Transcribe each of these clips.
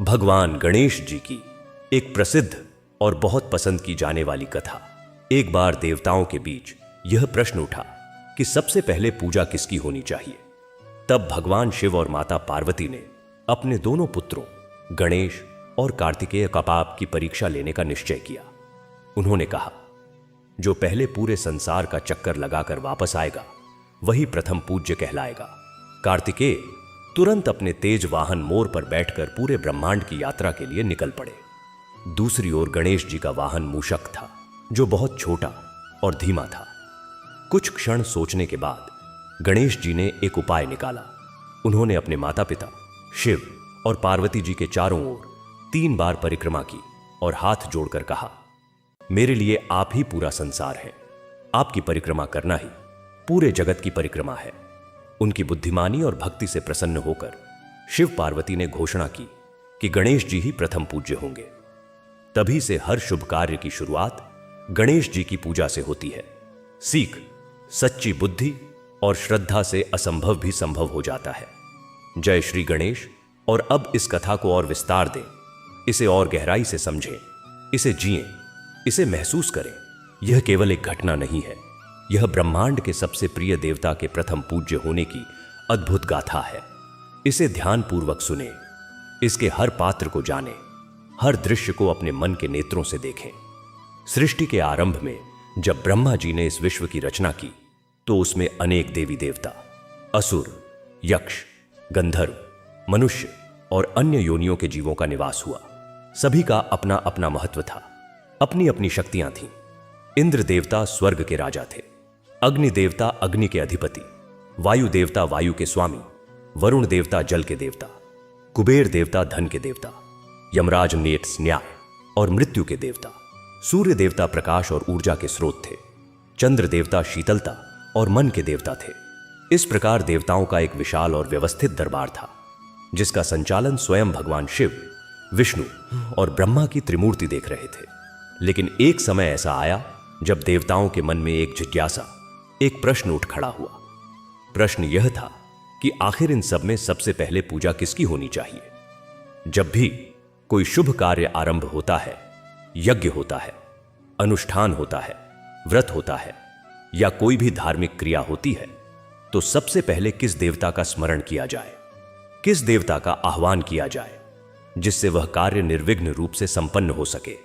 भगवान गणेश जी की एक प्रसिद्ध और बहुत पसंद की जाने वाली कथा। एक बार देवताओं के बीच यह प्रश्न उठा कि सबसे पहले पूजा किसकी होनी चाहिए। तब भगवान शिव और माता पार्वती ने अपने दोनों पुत्रों गणेश और कार्तिकेय का पाप की परीक्षा लेने का निश्चय किया। उन्होंने कहा, जो पहले पूरे संसार का चक्कर लगाकर वापस आएगा वही प्रथम पूज्य कहलाएगा। कार्तिकेय तुरंत अपने तेज वाहन मोर पर बैठकर पूरे ब्रह्मांड की यात्रा के लिए निकल पड़े। दूसरी ओर गणेश जी का वाहन मूषक था, जो बहुत छोटा और धीमा था। कुछ क्षण सोचने के बाद गणेश जी ने एक उपाय निकाला। उन्होंने अपने माता पिता शिव और पार्वती जी के चारों ओर 3 बार परिक्रमा की और हाथ जोड़कर कहा, मेरे लिए आप ही पूरा संसार है। आपकी परिक्रमा करना ही पूरे जगत की परिक्रमा है। उनकी बुद्धिमानी और भक्ति से प्रसन्न होकर शिव पार्वती ने घोषणा की कि गणेश जी ही प्रथम पूज्य होंगे। तभी से हर शुभ कार्य की शुरुआत गणेश जी की पूजा से होती है। सीख, सच्ची बुद्धि और श्रद्धा से असंभव भी संभव हो जाता है। जय श्री गणेश। और अब इस कथा को और विस्तार दें, इसे और गहराई से समझें, इसे जिएं, इसे महसूस करें। यह केवल एक घटना नहीं है, यह ब्रह्मांड के सबसे प्रिय देवता के प्रथम पूज्य होने की अद्भुत गाथा है। इसे ध्यानपूर्वक सुने, इसके हर पात्र को जाने, हर दृश्य को अपने मन के नेत्रों से देखें। सृष्टि के आरंभ में जब ब्रह्मा जी ने इस विश्व की रचना की तो उसमें अनेक देवी देवता, असुर, यक्ष, गंधर्व, मनुष्य और अन्य योनियों के जीवों का निवास हुआ। सभी का अपना अपना महत्व था, अपनी अपनी शक्तियां थीं। इंद्र देवता स्वर्ग के राजा थे, अग्नि देवता अग्नि के अधिपति, वायु देवता वायु के स्वामी, वरुण देवता जल के देवता, कुबेर देवता धन के देवता, यमराज नेत्स न्याय और मृत्यु के देवता, सूर्य देवता प्रकाश और ऊर्जा के स्रोत थे, चंद्र देवता शीतलता और मन के देवता थे। इस प्रकार देवताओं का एक विशाल और व्यवस्थित दरबार था, जिसका संचालन स्वयं भगवान शिव, विष्णु और ब्रह्मा की त्रिमूर्ति देख रहे थे। लेकिन एक समय ऐसा आया जब देवताओं के मन में एक जिज्ञासा, एक प्रश्न उठ खड़ा हुआ। प्रश्न यह था कि आखिर इन सब में सबसे पहले पूजा किसकी होनी चाहिए। जब भी कोई शुभ कार्य आरंभ होता है, यज्ञ होता है, अनुष्ठान होता है, व्रत होता है या कोई भी धार्मिक क्रिया होती है, तो सबसे पहले किस देवता का स्मरण किया जाए, किस देवता का आह्वान किया जाए, जिससे वह कार्य निर्विघ्न रूप से संपन्न हो सके।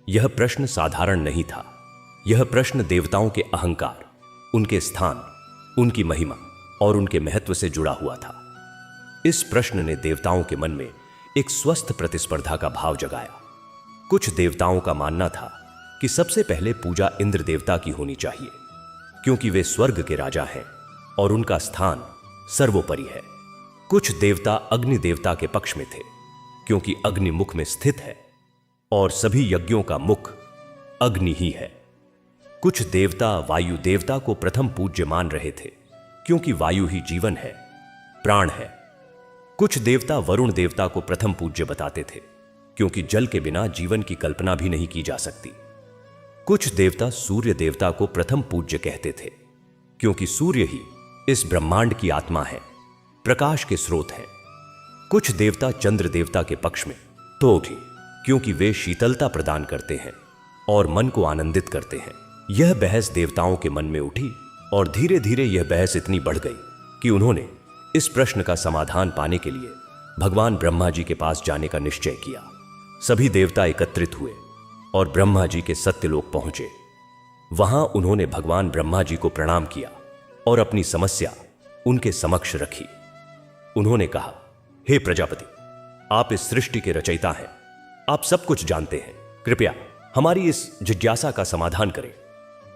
यह प्रश्न साधारण नहीं था। यह प्रश्न देवताओं के अहंकार, उनके स्थान, उनकी महिमा और उनके महत्व से जुड़ा हुआ था। इस प्रश्न ने देवताओं के मन में एक स्वस्थ प्रतिस्पर्धा का भाव जगाया। कुछ देवताओं का मानना था कि सबसे पहले पूजा इंद्र देवता की होनी चाहिए, क्योंकि वे स्वर्ग के राजा हैं और उनका स्थान सर्वोपरि है। कुछ देवता अग्नि देवता के पक्ष में थे, क्योंकि अग्नि मुख में स्थित है और सभी यज्ञों का मुख अग्नि ही है। कुछ देवता वायु देवता को प्रथम पूज्य मान रहे थे, क्योंकि वायु ही जीवन है, प्राण है। कुछ देवता वरुण देवता को प्रथम पूज्य बताते थे, क्योंकि जल के बिना जीवन की कल्पना भी नहीं की जा सकती। कुछ देवता सूर्य देवता को प्रथम पूज्य कहते थे, क्योंकि सूर्य ही इस ब्रह्मांड की आत्मा है, प्रकाश के स्रोत हैं। कुछ देवता चंद्र देवता के पक्ष में तो भी, क्योंकि वे शीतलता प्रदान करते हैं और मन को आनंदित करते हैं। यह बहस देवताओं के मन में उठी और धीरे धीरे यह बहस इतनी बढ़ गई कि उन्होंने इस प्रश्न का समाधान पाने के लिए भगवान ब्रह्मा जी के पास जाने का निश्चय किया। सभी देवता एकत्रित हुए और ब्रह्मा जी के सत्यलोक पहुंचे। वहां उन्होंने भगवान ब्रह्मा जी को प्रणाम किया और अपनी समस्या उनके समक्ष रखी। उन्होंने कहा, हे प्रजापति, आप इस सृष्टि के रचयिता हैं, आप सब कुछ जानते हैं। कृपया हमारी इस जिज्ञासा का समाधान करें।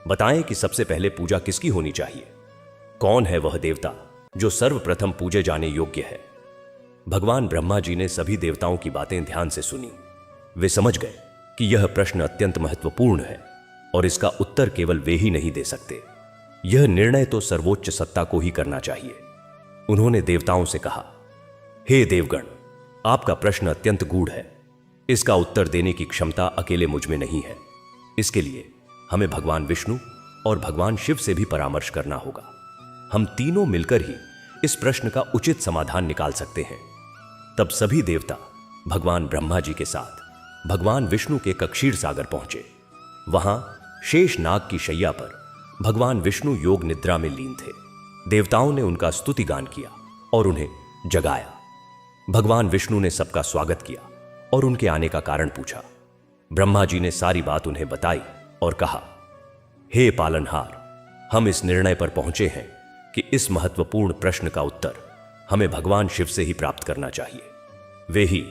बताएं कि सबसे पहले पूजा किसकी होनी चाहिए। कौन है वह देवता जो सर्वप्रथम पूजे जाने योग्य है। भगवान ब्रह्मा जी ने सभी देवताओं की बातें ध्यान से सुनी। वे समझ गए कि यह प्रश्न अत्यंत महत्वपूर्ण है और इसका उत्तर केवल वे ही नहीं दे सकते। यह निर्णय तो सर्वोच्च सत्ता को ही करना चाहिए। उन्होंने देवताओं से कहा, हे देवगण, आपका प्रश्न अत्यंत गूढ़ है। इसका उत्तर देने की क्षमता अकेले मुझ में नहीं है। इसके लिए हमें भगवान विष्णु और भगवान शिव से भी परामर्श करना होगा। हम तीनों मिलकर ही इस प्रश्न का उचित समाधान निकाल सकते हैं। तब सभी देवता भगवान ब्रह्मा जी के साथ भगवान विष्णु के कक्षीर सागर पहुंचे। वहां शेष नाग की शैया पर भगवान विष्णु योग निद्रा में लीन थे। देवताओं ने उनका स्तुति गान किया और उन्हें जगाया। भगवान विष्णु ने सबका स्वागत किया और उनके आने का कारण पूछा। ब्रह्मा जी ने सारी बात उन्हें बताई और कहा, हे पालनहार, हम इस निर्णय पर पहुंचे हैं कि इस महत्वपूर्ण प्रश्न का उत्तर हमें भगवान शिव से ही प्राप्त करना चाहिए। वे ही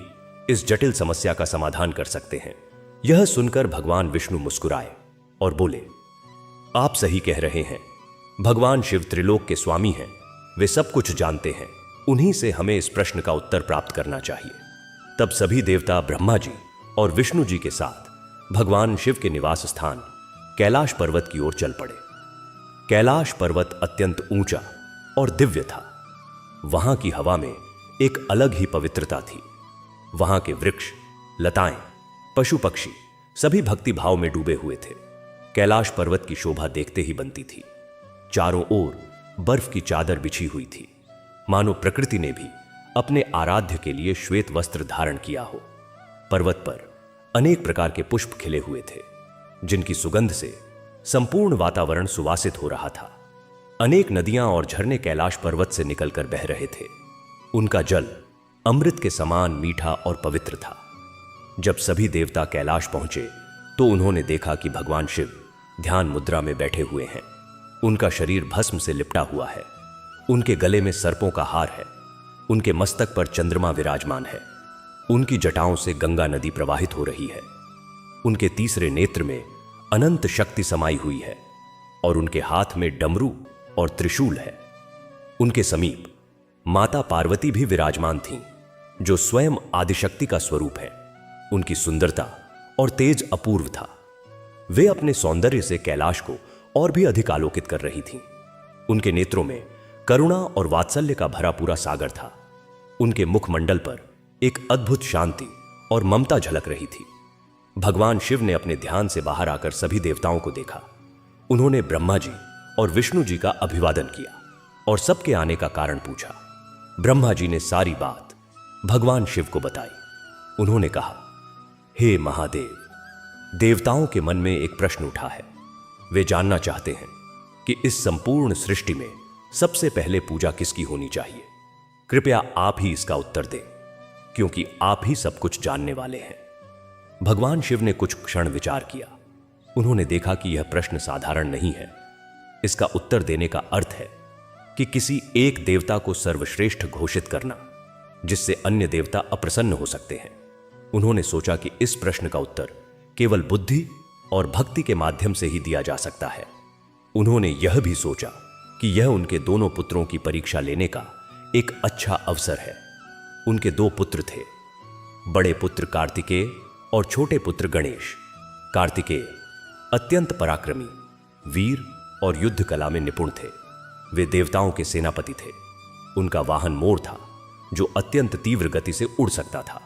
इस जटिल समस्या का समाधान कर सकते हैं। यह सुनकर भगवान विष्णु मुस्कुराए और बोले, आप सही कह रहे हैं। भगवान शिव त्रिलोक के स्वामी हैं, वे सब कुछ जानते हैं। उन्हीं से हमें इस प्रश्न का उत्तर प्राप्त करना चाहिए। तब सभी देवता ब्रह्मा जी और विष्णु जी के साथ भगवान शिव के निवास स्थान कैलाश पर्वत की ओर चल पड़े। कैलाश पर्वत अत्यंत ऊंचा और दिव्य था। वहां की हवा में एक अलग ही पवित्रता थी। वहां के वृक्ष, लताएं, पशु पक्षी सभी भक्ति भाव में डूबे हुए थे। कैलाश पर्वत की शोभा देखते ही बनती थी। चारों ओर बर्फ की चादर बिछी हुई थी, मानो प्रकृति ने भी अपने आराध्य के लिए श्वेत वस्त्र धारण किया हो। पर्वत पर अनेक प्रकार के पुष्प खिले हुए थे, जिनकी सुगंध से संपूर्ण वातावरण सुवासित हो रहा था। अनेक नदियां और झरने कैलाश पर्वत से निकलकर बह रहे थे। उनका जल अमृत के समान मीठा और पवित्र था। जब सभी देवता कैलाश पहुंचे तो उन्होंने देखा कि भगवान शिव ध्यान मुद्रा में बैठे हुए हैं। उनका शरीर भस्म से लिपटा हुआ है। उनके गले में सर्पों का हार है। उनके मस्तक पर चंद्रमा विराजमान है। उनकी जटाओं से गंगा नदी प्रवाहित हो रही है। उनके तीसरे नेत्र में अनंत शक्ति समाई हुई है और उनके हाथ में डमरू और त्रिशूल है। उनके समीप माता पार्वती भी विराजमान थीं, जो स्वयं आदिशक्ति का स्वरूप है। उनकी सुंदरता और तेज अपूर्व था। वे अपने सौंदर्य से कैलाश को और भी अधिक आलोकित कर रही थीं। उनके नेत्रों में करुणा और वात्सल्य का भरा पूरा सागर था। उनके मुखमंडल पर एक अद्भुत शांति और ममता झलक रही थी। भगवान शिव ने अपने ध्यान से बाहर आकर सभी देवताओं को देखा। उन्होंने ब्रह्मा जी और विष्णु जी का अभिवादन किया और सबके आने का कारण पूछा। ब्रह्मा जी ने सारी बात भगवान शिव को बताई। उन्होंने कहा, हे महादेव, देवताओं के मन में एक प्रश्न उठा है। वे जानना चाहते हैं कि इस संपूर्ण सृष्टि में सबसे पहले पूजा किसकी होनी चाहिए। कृपया आप ही इसका उत्तर दें, क्योंकि आप ही सब कुछ जानने वाले हैं। भगवान शिव ने कुछ क्षण विचार किया। उन्होंने देखा कि यह प्रश्न साधारण नहीं है। इसका उत्तर देने का अर्थ है कि किसी एक देवता को सर्वश्रेष्ठ घोषित करना, जिससे अन्य देवता अप्रसन्न हो सकते हैं। उन्होंने सोचा कि इस प्रश्न का उत्तर केवल बुद्धि और भक्ति के माध्यम से ही दिया जा सकता है। उन्होंने यह भी सोचा कि यह उनके दोनों पुत्रों की परीक्षा लेने का एक अच्छा अवसर है। उनके दो पुत्र थे, बड़े पुत्र कार्तिकेय और छोटे पुत्र गणेश। कार्तिकेय अत्यंत पराक्रमी, वीर और युद्ध कला में निपुण थे। वे देवताओं के सेनापति थे। उनका वाहन मोर था, जो अत्यंत तीव्र गति से उड़ सकता था।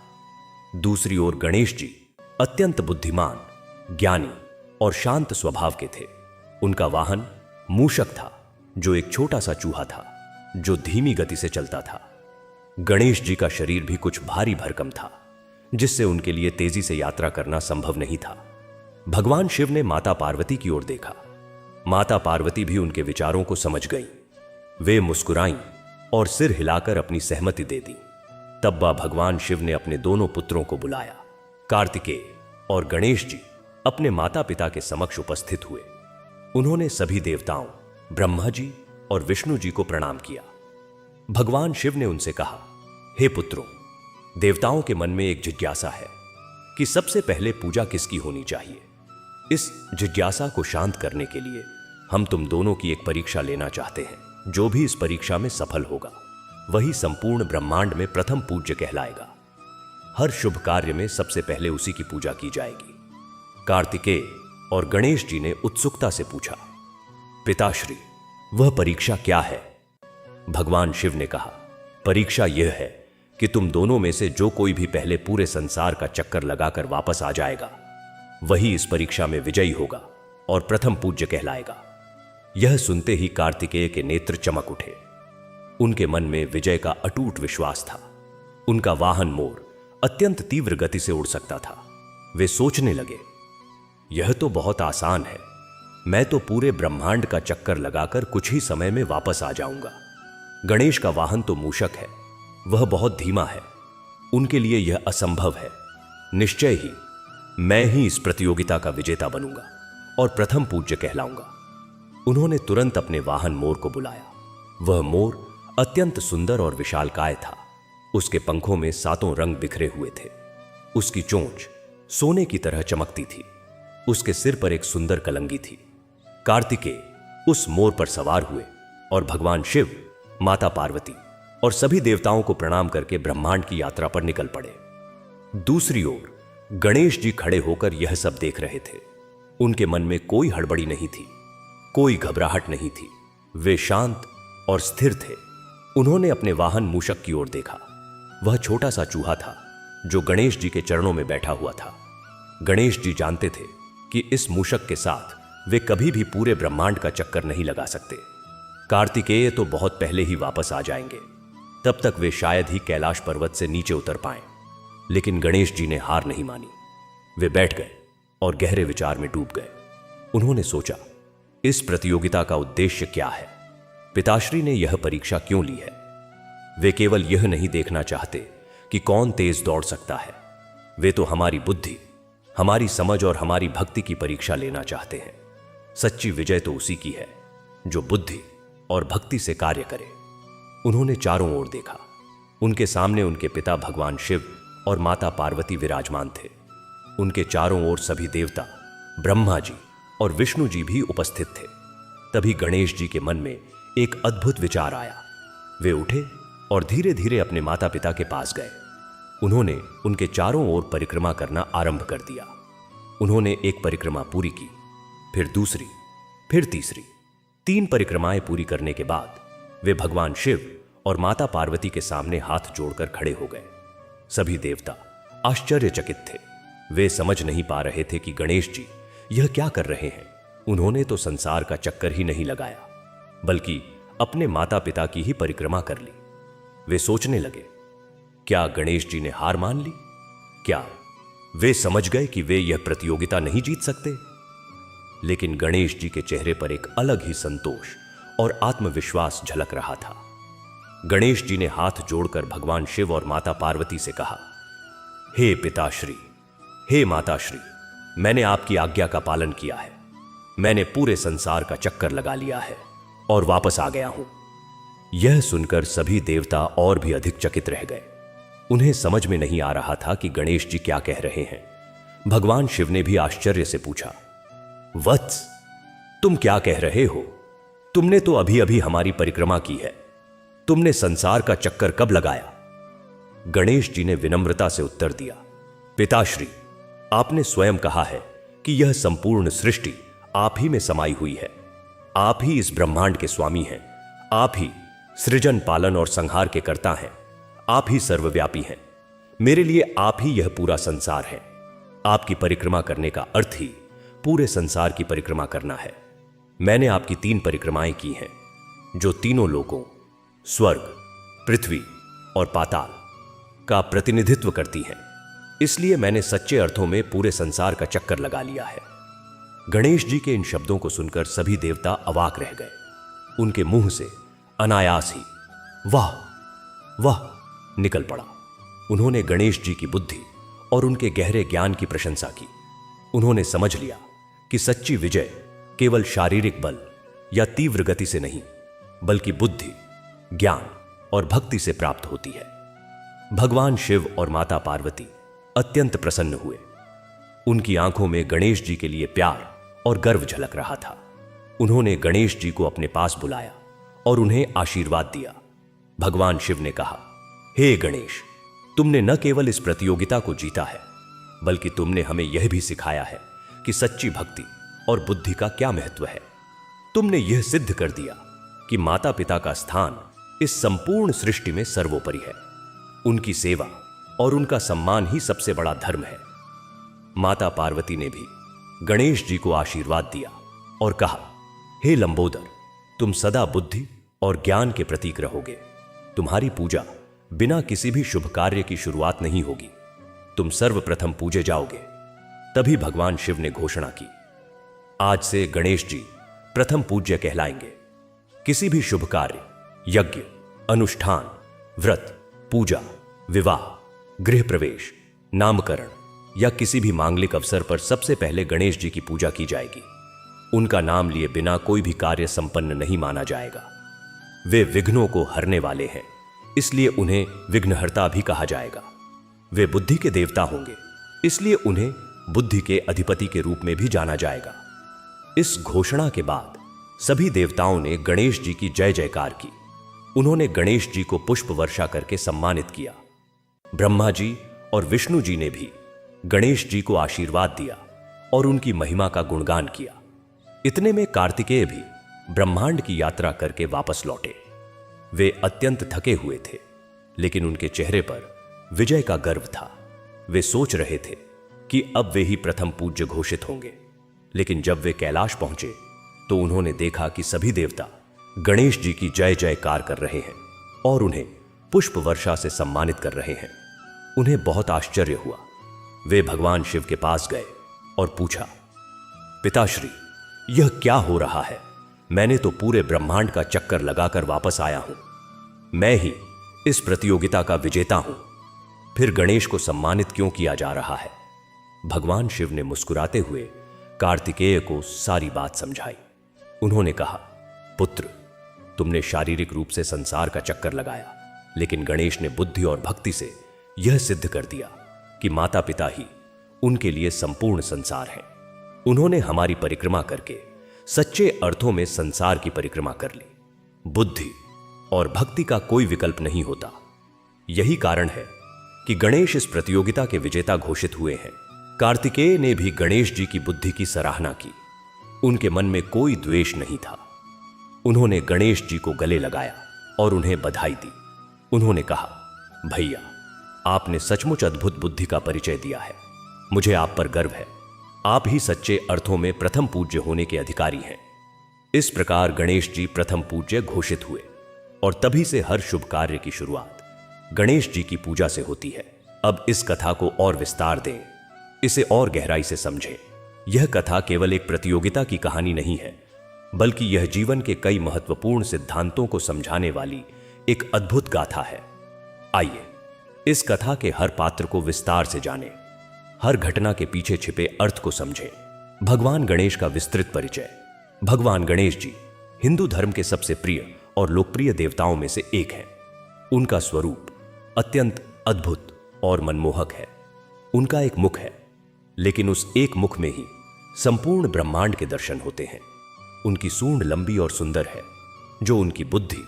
दूसरी ओर गणेश जी अत्यंत बुद्धिमान, ज्ञानी और शांत स्वभाव के थे। उनका वाहन मूषक था, जो एक छोटा सा चूहा था, जो धीमी गति से चलता था। गणेश जी का शरीर भी कुछ भारी भरकम था, जिससे उनके लिए तेजी से यात्रा करना संभव नहीं था। भगवान शिव ने माता पार्वती की ओर देखा। माता पार्वती भी उनके विचारों को समझ गईं। वे मुस्कुराईं और सिर हिलाकर अपनी सहमति दे दी। तब भगवान शिव ने अपने दोनों पुत्रों को बुलाया। कार्तिकेय और गणेश जी अपने माता पिता के समक्ष उपस्थित हुए। उन्होंने सभी देवताओं, ब्रह्मा जी और विष्णु जी को प्रणाम किया। भगवान शिव ने उनसे कहा, हे पुत्रों, देवताओं के मन में एक जिज्ञासा है कि सबसे पहले पूजा किसकी होनी चाहिए। इस जिज्ञासा को शांत करने के लिए हम तुम दोनों की एक परीक्षा लेना चाहते हैं। जो भी इस परीक्षा में सफल होगा, वही संपूर्ण ब्रह्मांड में प्रथम पूज्य कहलाएगा। हर शुभ कार्य में सबसे पहले उसी की पूजा की जाएगी। कार्तिकेय और गणेश जी ने उत्सुकता से पूछा, पिताश्री, वह परीक्षा क्या है? भगवान शिव ने कहा, परीक्षा यह है कि तुम दोनों में से जो कोई भी पहले पूरे संसार का चक्कर लगाकर वापस आ जाएगा, वही इस परीक्षा में विजयी होगा और प्रथम पूज्य कहलाएगा। यह सुनते ही कार्तिकेय के नेत्र चमक उठे। उनके मन में विजय का अटूट विश्वास था। उनका वाहन मोर अत्यंत तीव्र गति से उड़ सकता था। वे सोचने लगे, यह तो बहुत आसान है, मैं तो पूरे ब्रह्मांड का चक्कर लगाकर कुछ ही समय में वापस आ जाऊंगा। गणेश का वाहन तो मूषक है, वह बहुत धीमा है, उनके लिए यह असंभव है। निश्चय ही मैं ही इस प्रतियोगिता का विजेता बनूंगा और प्रथम पूज्य कहलाऊंगा। उन्होंने तुरंत अपने वाहन मोर को बुलाया। वह मोर अत्यंत सुंदर और विशालकाय था। उसके पंखों में 7 रंग बिखरे हुए थे। उसकी चोंच सोने की तरह चमकती थी। उसके सिर पर एक सुंदर कलंगी थी। कार्तिकेय उस मोर पर सवार हुए और भगवान शिव, माता पार्वती और सभी देवताओं को प्रणाम करके ब्रह्मांड की यात्रा पर निकल पड़े। दूसरी ओर गणेश जी खड़े होकर यह सब देख रहे थे। उनके मन में कोई हड़बड़ी नहीं थी, कोई घबराहट नहीं थी। वे शांत और स्थिर थे। उन्होंने अपने वाहन मूषक की ओर देखा। वह छोटा सा चूहा था जो गणेश जी के चरणों में बैठा हुआ था। गणेश जी जानते थे कि इस मूषक के साथ वे कभी भी पूरे ब्रह्मांड का चक्कर नहीं लगा सकते। कार्तिकेय तो बहुत पहले ही वापस आ जाएंगे, तब तक वे शायद ही कैलाश पर्वत से नीचे उतर पाएं। लेकिन गणेश जी ने हार नहीं मानी। वे बैठ गए और गहरे विचार में डूब गए। उन्होंने सोचा, इस प्रतियोगिता का उद्देश्य क्या है? पिताश्री ने यह परीक्षा क्यों ली है? वे केवल यह नहीं देखना चाहते कि कौन तेज दौड़ सकता है। वे तो हमारी बुद्धि, हमारी समझ और हमारी भक्ति की परीक्षा लेना चाहते हैं। सच्ची विजय तो उसी की है जो बुद्धि और भक्ति से कार्य करे। उन्होंने चारों ओर देखा। उनके सामने उनके पिता भगवान शिव और माता पार्वती विराजमान थे। उनके चारों ओर सभी देवता, ब्रह्मा जी और विष्णु जी भी उपस्थित थे। तभी गणेश जी के मन में एक अद्भुत विचार आया। वे उठे और धीरे धीरे अपने माता पिता के पास गए। उन्होंने उनके चारों ओर परिक्रमा करना आरंभ कर दिया। उन्होंने एक परिक्रमा पूरी की, फिर दूसरी, फिर तीसरी। 3 परिक्रमाएं पूरी करने के बाद वे भगवान शिव और माता पार्वती के सामने हाथ जोड़कर खड़े हो गए। सभी देवता आश्चर्यचकित थे। वे समझ नहीं पा रहे थे कि गणेश जी यह क्या कर रहे हैं। उन्होंने तो संसार का चक्कर ही नहीं लगाया, बल्कि अपने माता पिता की ही परिक्रमा कर ली। वे सोचने लगे, क्या गणेश जी ने हार मान ली? क्या वे समझ गए कि वे यह प्रतियोगिता नहीं जीत सकते? लेकिन गणेश जी के चेहरे पर एक अलग ही संतोष और आत्मविश्वास झलक रहा था। गणेश जी ने हाथ जोड़कर भगवान शिव और माता पार्वती से कहा, हे पिताश्री, हे माताश्री, मैंने आपकी आज्ञा का पालन किया है। मैंने पूरे संसार का चक्कर लगा लिया है और वापस आ गया हूं। यह सुनकर सभी देवता और भी अधिक चकित रह गए। उन्हें समझ में नहीं आ रहा था कि गणेश जी क्या कह रहे हैं। भगवान शिव ने भी आश्चर्य से पूछा, वत्स, तुम क्या कह रहे हो? तुमने तो अभी अभी हमारी परिक्रमा की है। तुमने संसार का चक्कर कब लगाया? गणेश जी ने विनम्रता से उत्तर दिया, पिताश्री, आपने स्वयं कहा है कि यह संपूर्ण सृष्टि आप ही में समाई हुई है। आप ही इस ब्रह्मांड के स्वामी हैं। आप ही सृजन, पालन और संहार के कर्ता हैं। आप ही सर्वव्यापी हैं। मेरे लिए आप ही यह पूरा संसार है। आपकी परिक्रमा करने का अर्थ ही पूरे संसार की परिक्रमा करना है। मैंने आपकी 3 परिक्रमाएं की हैं, जो तीनों लोकों, स्वर्ग, पृथ्वी और पाताल का प्रतिनिधित्व करती हैं। इसलिए मैंने सच्चे अर्थों में पूरे संसार का चक्कर लगा लिया है। गणेश जी के इन शब्दों को सुनकर सभी देवता अवाक रह गए। उनके मुंह से अनायास ही वाह वाह निकल पड़ा। उन्होंने गणेश जी की बुद्धि और उनके गहरे ज्ञान की प्रशंसा की। उन्होंने समझ लिया कि सच्ची विजय केवल शारीरिक बल या तीव्र गति से नहीं, बल्कि बुद्धि, ज्ञान और भक्ति से प्राप्त होती है। भगवान शिव और माता पार्वती अत्यंत प्रसन्न हुए। उनकी आंखों में गणेश जी के लिए प्यार और गर्व झलक रहा था। उन्होंने गणेश जी को अपने पास बुलाया और उन्हें आशीर्वाद दिया। भगवान शिव ने कहा, हे गणेश, तुमने न केवल इस प्रतियोगिता को जीता है, बल्कि तुमने हमें यह भी सिखाया है कि सच्ची भक्ति और बुद्धि का क्या महत्व है। तुमने यह सिद्ध कर दिया कि माता पिता का स्थान इस संपूर्ण सृष्टि में सर्वोपरि है। उनकी सेवा और उनका सम्मान ही सबसे बड़ा धर्म है। माता पार्वती ने भी गणेश जी को आशीर्वाद दिया और कहा, हे लंबोदर, तुम सदा बुद्धि और ज्ञान के प्रतीक रहोगे। तुम्हारी पूजा बिना किसी भी शुभ कार्य की शुरुआत नहीं होगी, तुम सर्वप्रथम पूजे जाओगे। तभी भगवान शिव ने घोषणा की, आज से गणेश जी प्रथम पूज्य कहलाएंगे। किसी भी शुभ कार्य, यज्ञ, अनुष्ठान, व्रत, पूजा, विवाह, गृह प्रवेश, नामकरण या किसी भी मांगलिक अवसर पर सबसे पहले गणेश जी की पूजा की जाएगी। उनका नाम लिए बिना कोई भी कार्य संपन्न नहीं माना जाएगा। वे विघ्नों को हरने वाले हैं, इसलिए उन्हें विघ्नहर्ता भी कहा जाएगा। वे बुद्धि के देवता होंगे, इसलिए उन्हें बुद्धि के अधिपति के रूप में भी जाना जाएगा। इस घोषणा के बाद सभी देवताओं ने गणेश जी की जय जयकार की। उन्होंने गणेश जी को पुष्प वर्षा करके सम्मानित किया। ब्रह्मा जी और विष्णु जी ने भी गणेश जी को आशीर्वाद दिया और उनकी महिमा का गुणगान किया। इतने में कार्तिकेय भी ब्रह्मांड की यात्रा करके वापस लौटे। वे अत्यंत थके हुए थे, लेकिन उनके चेहरे पर विजय का गर्व था। वे सोच रहे थे कि अब वे ही प्रथम पूज्य घोषित होंगे। लेकिन जब वे कैलाश पहुंचे तो उन्होंने देखा कि सभी देवता गणेश जी की जय जयकार कर रहे हैं और उन्हें पुष्प वर्षा से सम्मानित कर रहे हैं। उन्हें बहुत आश्चर्य हुआ। वे भगवान शिव के पास गए और पूछा, पिताश्री, यह क्या हो रहा है? मैंने तो पूरे ब्रह्मांड का चक्कर लगाकर वापस आया हूं। मैं ही इस प्रतियोगिता का विजेता हूं, फिर गणेश को सम्मानित क्यों किया जा रहा है? भगवान शिव ने मुस्कुराते हुए कार्तिकेय को सारी बात समझाई। उन्होंने कहा, पुत्र, तुमने शारीरिक रूप से संसार का चक्कर लगाया, लेकिन गणेश ने बुद्धि और भक्ति से यह सिद्ध कर दिया कि माता पिता ही उनके लिए संपूर्ण संसार हैं। उन्होंने हमारी परिक्रमा करके सच्चे अर्थों में संसार की परिक्रमा कर ली। बुद्धि और भक्ति का कोई विकल्प नहीं होता। यही कारण है कि गणेश इस प्रतियोगिता के विजेता घोषित हुए हैं। कार्तिकेय ने भी गणेश जी की बुद्धि की सराहना की। उनके मन में कोई द्वेष नहीं था। उन्होंने गणेश जी को गले लगाया और उन्हें बधाई दी। उन्होंने कहा, भैया, आपने सचमुच अद्भुत बुद्धि का परिचय दिया है। मुझे आप पर गर्व है। आप ही सच्चे अर्थों में प्रथम पूज्य होने के अधिकारी हैं। इस प्रकार गणेश जी प्रथम पूज्य घोषित हुए और तभी से हर शुभ कार्य की शुरुआत गणेश जी की पूजा से होती है। अब इस कथा को और विस्तार दें, इसे और गहराई से समझें। यह कथा केवल एक प्रतियोगिता की कहानी नहीं है, बल्कि यह जीवन के कई महत्वपूर्ण सिद्धांतों को समझाने वाली एक अद्भुत गाथा है। आइए इस कथा के हर पात्र को विस्तार से जानें, हर घटना के पीछे छिपे अर्थ को समझें। भगवान गणेश का विस्तृत परिचय। भगवान गणेश जी हिंदू धर्म के सबसे प्रिय और लोकप्रिय देवताओं में से एक हैं। उनका स्वरूप अत्यंत अद्भुत और मनमोहक है। उनका एक मुख है, लेकिन उस एक मुख में ही संपूर्ण ब्रह्मांड के दर्शन होते हैं। उनकी सूंड लंबी और सुंदर है, जो उनकी बुद्धि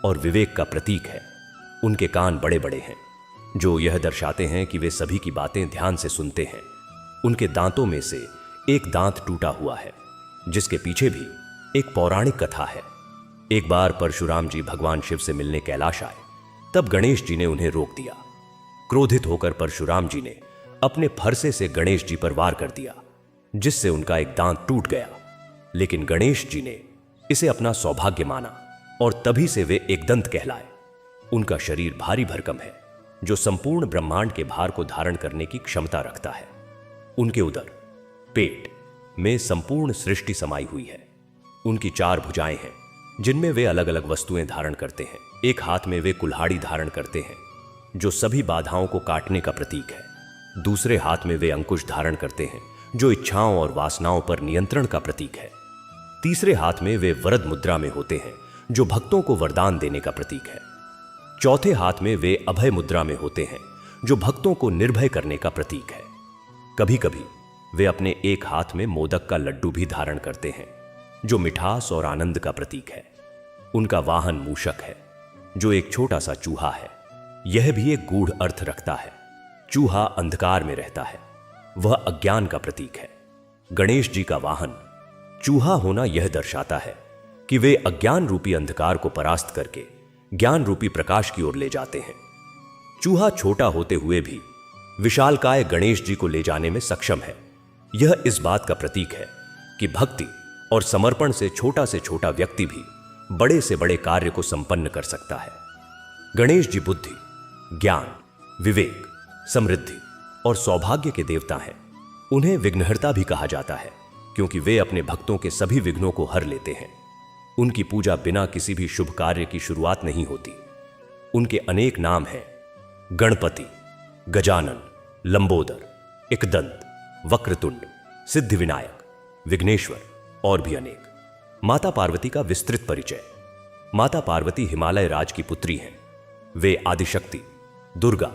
और विवेक का प्रतीक है। उनके कान बड़े बड़े हैं, जो यह दर्शाते हैं कि वे सभी की बातें ध्यान से सुनते हैं। उनके दांतों में से एक दांत टूटा हुआ है, जिसके पीछे भी एक पौराणिक कथा है। एक बार परशुराम जी भगवान शिव से मिलने कैलाश आए, तब गणेश जी ने उन्हें रोक दिया। क्रोधित होकर परशुराम जी ने अपने फरसे से गणेश जी पर वार कर दिया, जिससे उनका एक दांत टूट गया। लेकिन गणेश जी ने इसे अपना सौभाग्य माना और तभी से वे एकदंत कहलाए। उनका शरीर भारी भरकम है, जो संपूर्ण ब्रह्मांड के भार को धारण करने की क्षमता रखता है। उनके उदर, पेट में संपूर्ण सृष्टि समाई हुई है। उनकी 4 भुजाएं हैं, जिनमें वे अलग अलग वस्तुएं धारण करते हैं। एक हाथ में वे कुल्हाड़ी धारण करते हैं, जो सभी बाधाओं को काटने का प्रतीक है। दूसरे हाथ में वे अंकुश धारण करते हैं, जो इच्छाओं और वासनाओं पर नियंत्रण का प्रतीक है। तीसरे हाथ में वे वरद मुद्रा में होते हैं, जो भक्तों को वरदान देने का प्रतीक है। चौथे हाथ में वे अभय मुद्रा में होते हैं, जो भक्तों को निर्भय करने का प्रतीक है। कभी कभी वे अपने एक हाथ में मोदक का लड्डू भी धारण करते हैं, जो मिठास और आनंद का प्रतीक है। उनका वाहन मूषक है, जो एक छोटा सा चूहा है। यह भी एक गूढ़ अर्थ रखता है। चूहा अंधकार में रहता है, वह अज्ञान का प्रतीक है। गणेश जी का वाहन चूहा होना यह दर्शाता है कि वे अज्ञान रूपी अंधकार को परास्त करके ज्ञान रूपी प्रकाश की ओर ले जाते हैं। चूहा छोटा होते हुए भी विशालकाय गणेश जी को ले जाने में सक्षम है। यह इस बात का प्रतीक है कि भक्ति और समर्पण से छोटा व्यक्ति भी बड़े से बड़े कार्य को संपन्न कर सकता है। गणेश जी बुद्धि, ज्ञान, विवेक, समृद्धि और सौभाग्य के देवता हैं। उन्हें विघ्नहर्ता भी कहा जाता है क्योंकि वे अपने भक्तों के सभी विघ्नों को हर लेते हैं। उनकी पूजा बिना किसी भी शुभ कार्य की शुरुआत नहीं होती। उनके अनेक नाम हैं: गणपति, गजानन, लंबोदर, एकदंत, वक्रतुंड, सिद्धिविनायक, विघ्नेश्वर और भी अनेक। माता पार्वती का विस्तृत परिचय। माता पार्वती हिमालय राज की पुत्री हैं। वे आदिशक्ति, दुर्गा,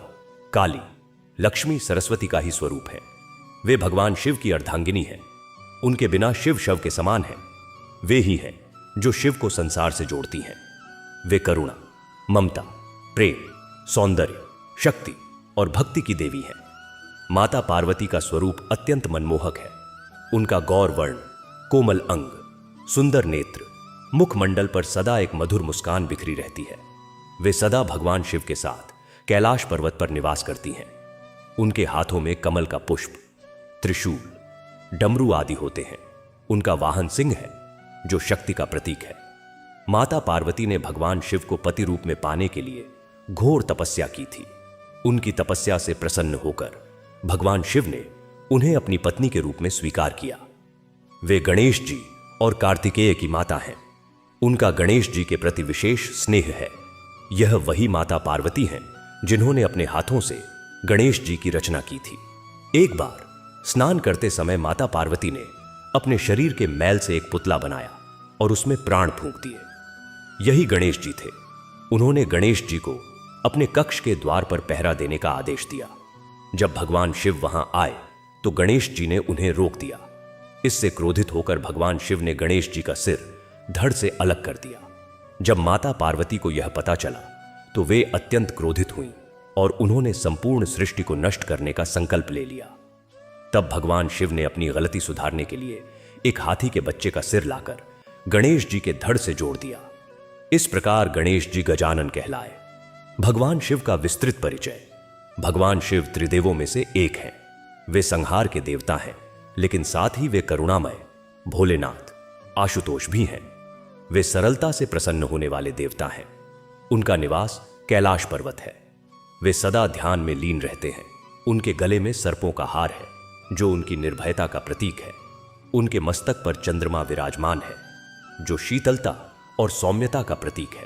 काली, लक्ष्मी, सरस्वती का ही स्वरूप है। वे भगवान शिव की अर्धांगिनी हैं। उनके बिना शिव शव के समान हैं। वे ही हैं जो शिव को संसार से जोड़ती हैं। वे करुणा, ममता, प्रेम, सौंदर्य, शक्ति और भक्ति की देवी हैं। माता पार्वती का स्वरूप अत्यंत मनमोहक है। उनका गौर वर्ण, कोमल अंग, सुंदर नेत्र, मुखमंडल पर सदा एक मधुर मुस्कान बिखरी रहती है। वे सदा भगवान शिव के साथ कैलाश पर्वत पर निवास करती हैं। उनके हाथों में कमल का पुष्प, त्रिशूल, डमरू आदि होते हैं। उनका वाहन सिंह है जो शक्ति का प्रतीक है। माता पार्वती ने भगवान शिव को पति रूप में पाने के लिए घोर तपस्या की थी। उनकी तपस्या से प्रसन्न होकर भगवान शिव ने उन्हें अपनी पत्नी के रूप में स्वीकार किया। वे गणेश जी और कार्तिकेय की माता हैं। उनका गणेश जी के प्रति विशेष स्नेह है। यह वही माता पार्वती हैं जिन्होंने अपने हाथों से गणेश जी की रचना की थी। एक बार स्नान करते समय माता पार्वती ने अपने शरीर के मैल से एक पुतला बनाया और उसमें प्राण फूंक दिए। यही गणेश जी थे। उन्होंने गणेश जी को अपने कक्ष के द्वार पर पहरा देने का आदेश दिया। जब भगवान शिव वहां आए तो गणेश जी ने उन्हें रोक दिया। इससे क्रोधित होकर भगवान शिव ने गणेश जी का सिर धड़ से अलग कर दिया। जब माता पार्वती को यह पता चला तो वे अत्यंत क्रोधित हुईं और उन्होंने संपूर्ण सृष्टि को नष्ट करने का संकल्प ले लिया। तब भगवान शिव ने अपनी गलती सुधारने के लिए एक हाथी के बच्चे का सिर लाकर गणेश जी के धड़ से जोड़ दिया। इस प्रकार गणेश जी गजानन कहलाए। भगवान शिव का विस्तृत परिचय। भगवान शिव त्रिदेवों में से एक हैं। वे संहार के देवता हैं, लेकिन साथ ही वे करुणामय, भोलेनाथ, आशुतोष भी हैं। वे सरलता से प्रसन्न होने वाले देवता हैं। उनका निवास कैलाश पर्वत है। वे सदा ध्यान में लीन रहते हैं। उनके गले में सर्पों का हार है जो उनकी निर्भयता का प्रतीक है। उनके मस्तक पर चंद्रमा विराजमान है जो शीतलता और सौम्यता का प्रतीक है।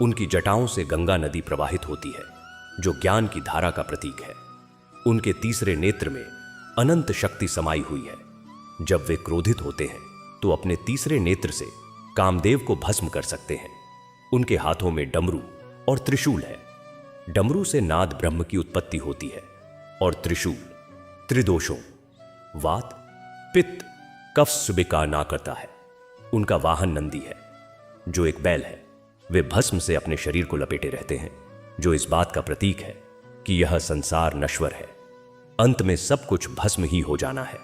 उनकी जटाओं से गंगा नदी प्रवाहित होती है जो ज्ञान की धारा का प्रतीक है। उनके तीसरे नेत्र में अनंत शक्ति समाई हुई है। जब वे क्रोधित होते हैं तो अपने तीसरे नेत्र से कामदेव को भस्म कर सकते हैं। उनके हाथों में डमरू और त्रिशूल है। डमरू से नाद ब्रह्म की उत्पत्ति होती है और त्रिशूल त्रिदोषों, वात, पित्त, कफ सुबिका ना करता है। उनका वाहन नंदी है जो एक बैल है। वे भस्म से अपने शरीर को लपेटे रहते हैं जो इस बात का प्रतीक है कि यह संसार नश्वर है। अंत में सब कुछ भस्म ही हो जाना है।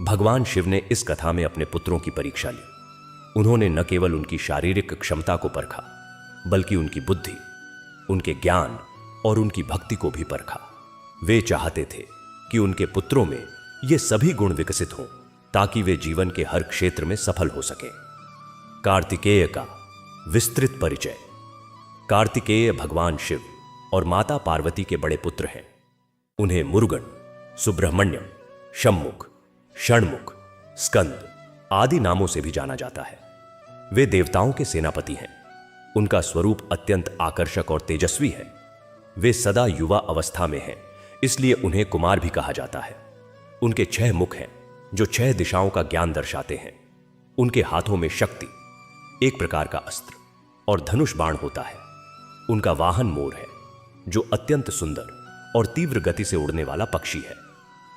भगवान शिव ने इस कथा में अपने पुत्रों की परीक्षा ली। उन्होंने न केवल उनकी शारीरिक क्षमता को परखा बल्कि उनकी बुद्धि, उनके ज्ञान और उनकी भक्ति को भी परखा। वे चाहते थे कि उनके पुत्रों में ये सभी गुण विकसित हों ताकि वे जीवन के हर क्षेत्र में सफल हो सकें। कार्तिकेय का विस्तृत परिचय। कार्तिकेय भगवान शिव और माता पार्वती के बड़े पुत्र हैं। उन्हें मुरुगन, सुब्रह्मण्यम, शम्मुख, षणमुख, स्कंद आदि नामों से भी जाना जाता है। वे देवताओं के सेनापति हैं। उनका स्वरूप अत्यंत आकर्षक और तेजस्वी है। वे सदा युवा अवस्था में हैं, इसलिए उन्हें कुमार भी कहा जाता है। उनके 6 मुख हैं जो 6 दिशाओं का ज्ञान दर्शाते हैं। उनके हाथों में शक्ति, एक प्रकार का अस्त्र, और धनुष बाण होता है। उनका वाहन मोर है जो अत्यंत सुंदर और तीव्र गति से उड़ने वाला पक्षी है।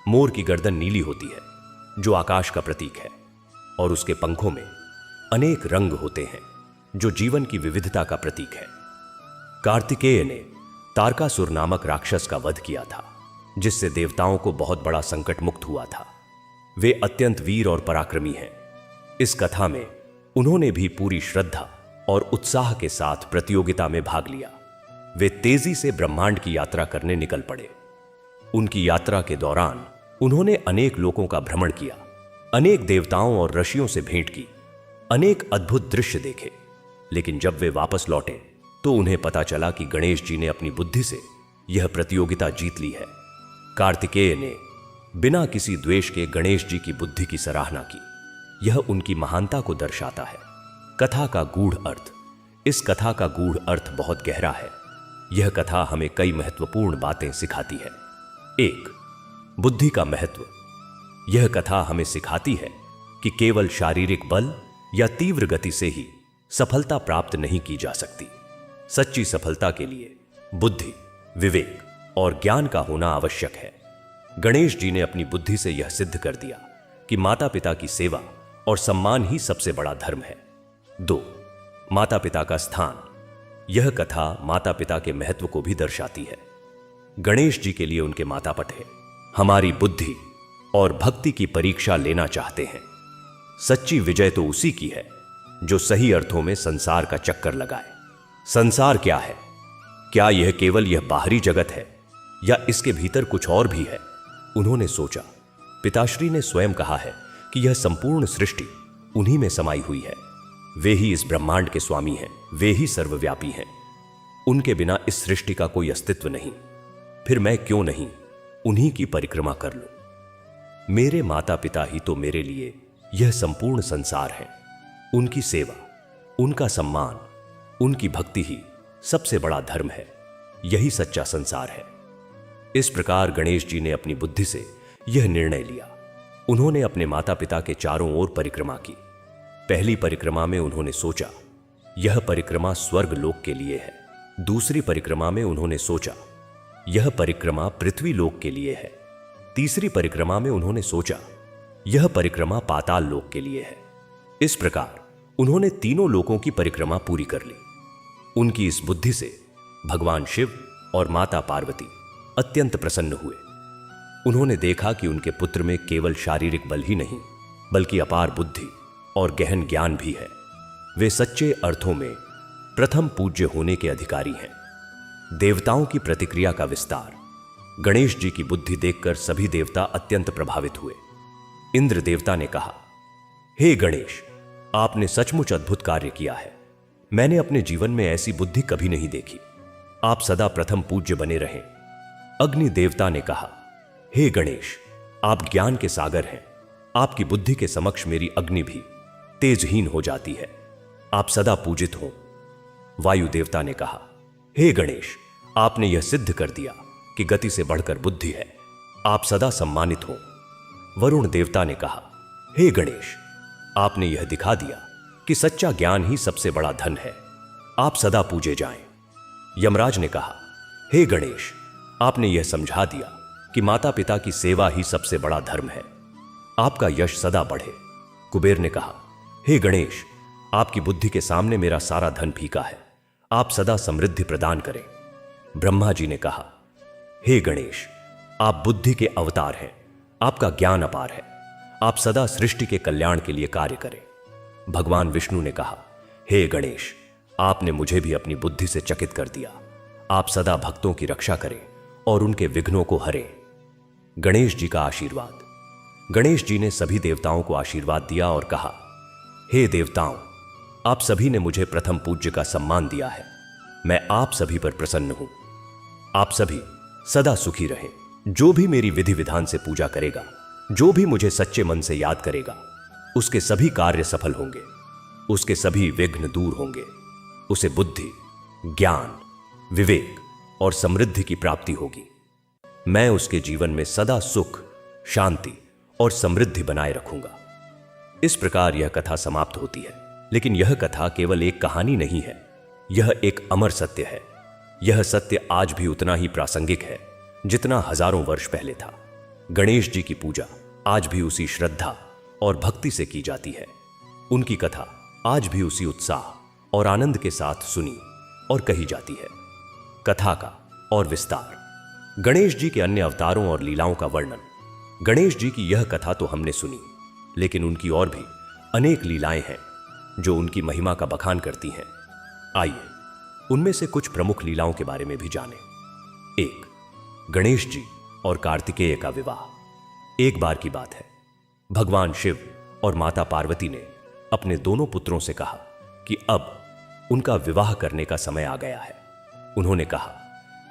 मोर की गर्दन नीली होती है जो आकाश का प्रतीक है और उसके पंखों में अनेक रंग होते हैं जो जीवन की विविधता का प्रतीक है। कार्तिकेय ने तारकासुर नामक राक्षस का वध किया था जिससे देवताओं को बहुत बड़ा संकट मुक्त हुआ था। वे अत्यंत वीर और पराक्रमी हैं। इस कथा में उन्होंने भी पूरी श्रद्धा और उत्साह के साथ प्रतियोगिता में भाग लिया। वे तेजी से ब्रह्मांड की यात्रा करने निकल पड़े। उनकी यात्रा के दौरान उन्होंने अनेक लोकों का भ्रमण किया, अनेक देवताओं और ऋषियों से भेंट की, अनेक अद्भुत दृश्य देखे। लेकिन जब वे वापस लौटे तो उन्हें पता चला कि गणेश जी ने अपनी बुद्धि से यह प्रतियोगिता जीत ली है। कार्तिकेय ने बिना किसी द्वेष के गणेश जी की बुद्धि की सराहना की। यह उनकी महानता को दर्शाता है। कथा का गूढ़ अर्थ। इस कथा का गूढ़ अर्थ बहुत गहरा है। यह कथा हमें कई महत्वपूर्ण बातें सिखाती है। 1. बुद्धि का महत्व। यह कथा हमें सिखाती है कि केवल शारीरिक बल या तीव्र गति से ही सफलता प्राप्त नहीं की जा सकती। सच्ची सफलता के लिए बुद्धि, विवेक और ज्ञान का होना आवश्यक है। गणेश जी ने अपनी बुद्धि से यह सिद्ध कर दिया कि माता पिता की सेवा और सम्मान ही सबसे बड़ा धर्म है। 2. माता पिता का स्थान। यह कथा माता पिता के महत्व को भी दर्शाती है। गणेश जी के लिए उनके माता पिता हमारी बुद्धि और भक्ति की परीक्षा लेना चाहते हैं। सच्ची विजय तो उसी की है जो सही अर्थों में संसार का चक्कर लगाए। संसार क्या है? क्या यह केवल यह बाहरी जगत है या इसके भीतर कुछ और भी है? उन्होंने सोचा। पिताश्री ने स्वयं कहा है कि यह संपूर्ण सृष्टि उन्हीं में समाई हुई है। वे ही इस ब्रह्मांड के स्वामी हैं, वे ही सर्वव्यापी हैं। उनके बिना इस सृष्टि का कोई अस्तित्व नहीं। फिर मैं क्यों नहीं उन्हीं की परिक्रमा कर लूं? मेरे माता पिता ही तो मेरे लिए यह संपूर्ण संसार है। उनकी सेवा, उनका सम्मान, उनकी भक्ति ही सबसे बड़ा धर्म है। यही सच्चा संसार है। इस प्रकार गणेश जी ने अपनी बुद्धि से यह निर्णय लिया। उन्होंने अपने माता पिता के चारों ओर परिक्रमा की। पहली परिक्रमा में उन्होंने सोचा यह परिक्रमा स्वर्ग लोक के लिए है। दूसरी परिक्रमा में उन्होंने सोचा यह परिक्रमा पृथ्वी लोक के लिए है। तीसरी परिक्रमा में उन्होंने सोचा यह परिक्रमा पाताल लोक के लिए है। इस प्रकार उन्होंने तीनों लोकों की परिक्रमा पूरी कर ली। उनकी इस बुद्धि से भगवान शिव और माता पार्वती अत्यंत प्रसन्न हुए। उन्होंने देखा कि उनके पुत्र में केवल शारीरिक बल ही नहीं बल्कि अपार बुद्धि और गहन ज्ञान भी है। वे सच्चे अर्थों में प्रथम पूज्य होने के अधिकारी हैं। देवताओं की प्रतिक्रिया का विस्तार। गणेश जी की बुद्धि देखकर सभी देवता अत्यंत प्रभावित हुए। इंद्र देवता ने कहा, हे गणेश, आपने सचमुच अद्भुत कार्य किया है। मैंने अपने जीवन में ऐसी बुद्धि कभी नहीं देखी। आप सदा प्रथम पूज्य बने रहें। अग्नि देवता ने कहा, हे गणेश, आप ज्ञान के सागर हैं। आपकी बुद्धि के समक्ष मेरी अग्नि भी तेजहीन हो जाती है। आप सदा पूजित हों। वायु देवता ने कहा, हे गणेश, आपने यह सिद्ध कर दिया कि गति से बढ़कर बुद्धि है। आप सदा सम्मानित हों। वरुण देवता ने कहा, हे गणेश, आपने यह दिखा दिया कि सच्चा ज्ञान ही सबसे बड़ा धन है। आप सदा पूजे जाएं। यमराज ने कहा, हे गणेश, आपने यह समझा दिया कि माता पिता की सेवा ही सबसे बड़ा धर्म है। आपका यश सदा बढ़े। कुबेर ने कहा, हे गणेश, आपकी बुद्धि के सामने मेरा सारा धन फीका है। आप सदा समृद्धि प्रदान करें। ब्रह्मा जी ने कहा, हे गणेश, आप बुद्धि के अवतार हैं। आपका ज्ञान अपार है। आप सदा सृष्टि के कल्याण के लिए कार्य करें। भगवान विष्णु ने कहा, हे गणेश, आपने मुझे भी अपनी बुद्धि से चकित कर दिया। आप सदा भक्तों की रक्षा करें और उनके विघ्नों को हरें। गणेश जी का आशीर्वाद। गणेश जी ने सभी देवताओं को आशीर्वाद दिया और कहा, हे देवताओं, आप सभी ने मुझे प्रथम पूज्य का सम्मान दिया है। मैं आप सभी पर प्रसन्न हूं। आप सभी सदा सुखी रहें। जो भी मेरी विधि विधान से पूजा करेगा, जो भी मुझे सच्चे मन से याद करेगा, उसके सभी कार्य सफल होंगे। उसके सभी विघ्न दूर होंगे। उसे बुद्धि, ज्ञान, विवेक और समृद्धि की प्राप्ति होगी। मैं उसके जीवन में सदा सुख, शांति और समृद्धि बनाए रखूंगा। इस प्रकार यह कथा समाप्त होती है। लेकिन यह कथा केवल एक कहानी नहीं है। यह एक अमर सत्य है। यह सत्य आज भी उतना ही प्रासंगिक है जितना हजारों वर्ष पहले था। गणेश जी की पूजा आज भी उसी श्रद्धा और भक्ति से की जाती है। उनकी कथा आज भी उसी उत्साह और आनंद के साथ सुनी और कही जाती है। कथा का और विस्तार। गणेश जी के अन्य अवतारों और लीलाओं का वर्णन। गणेश जी की यह कथा तो हमने सुनी, लेकिन उनकी और भी अनेक लीलाएं हैं जो उनकी महिमा का बखान करती हैं। आइए उनमें से कुछ प्रमुख लीलाओं के बारे में भी जानें। 1. गणेश जी और कार्तिकेय का विवाह। एक बार की बात है, भगवान शिव और माता पार्वती ने अपने दोनों पुत्रों से कहा कि अब उनका विवाह करने का समय आ गया है। उन्होंने कहा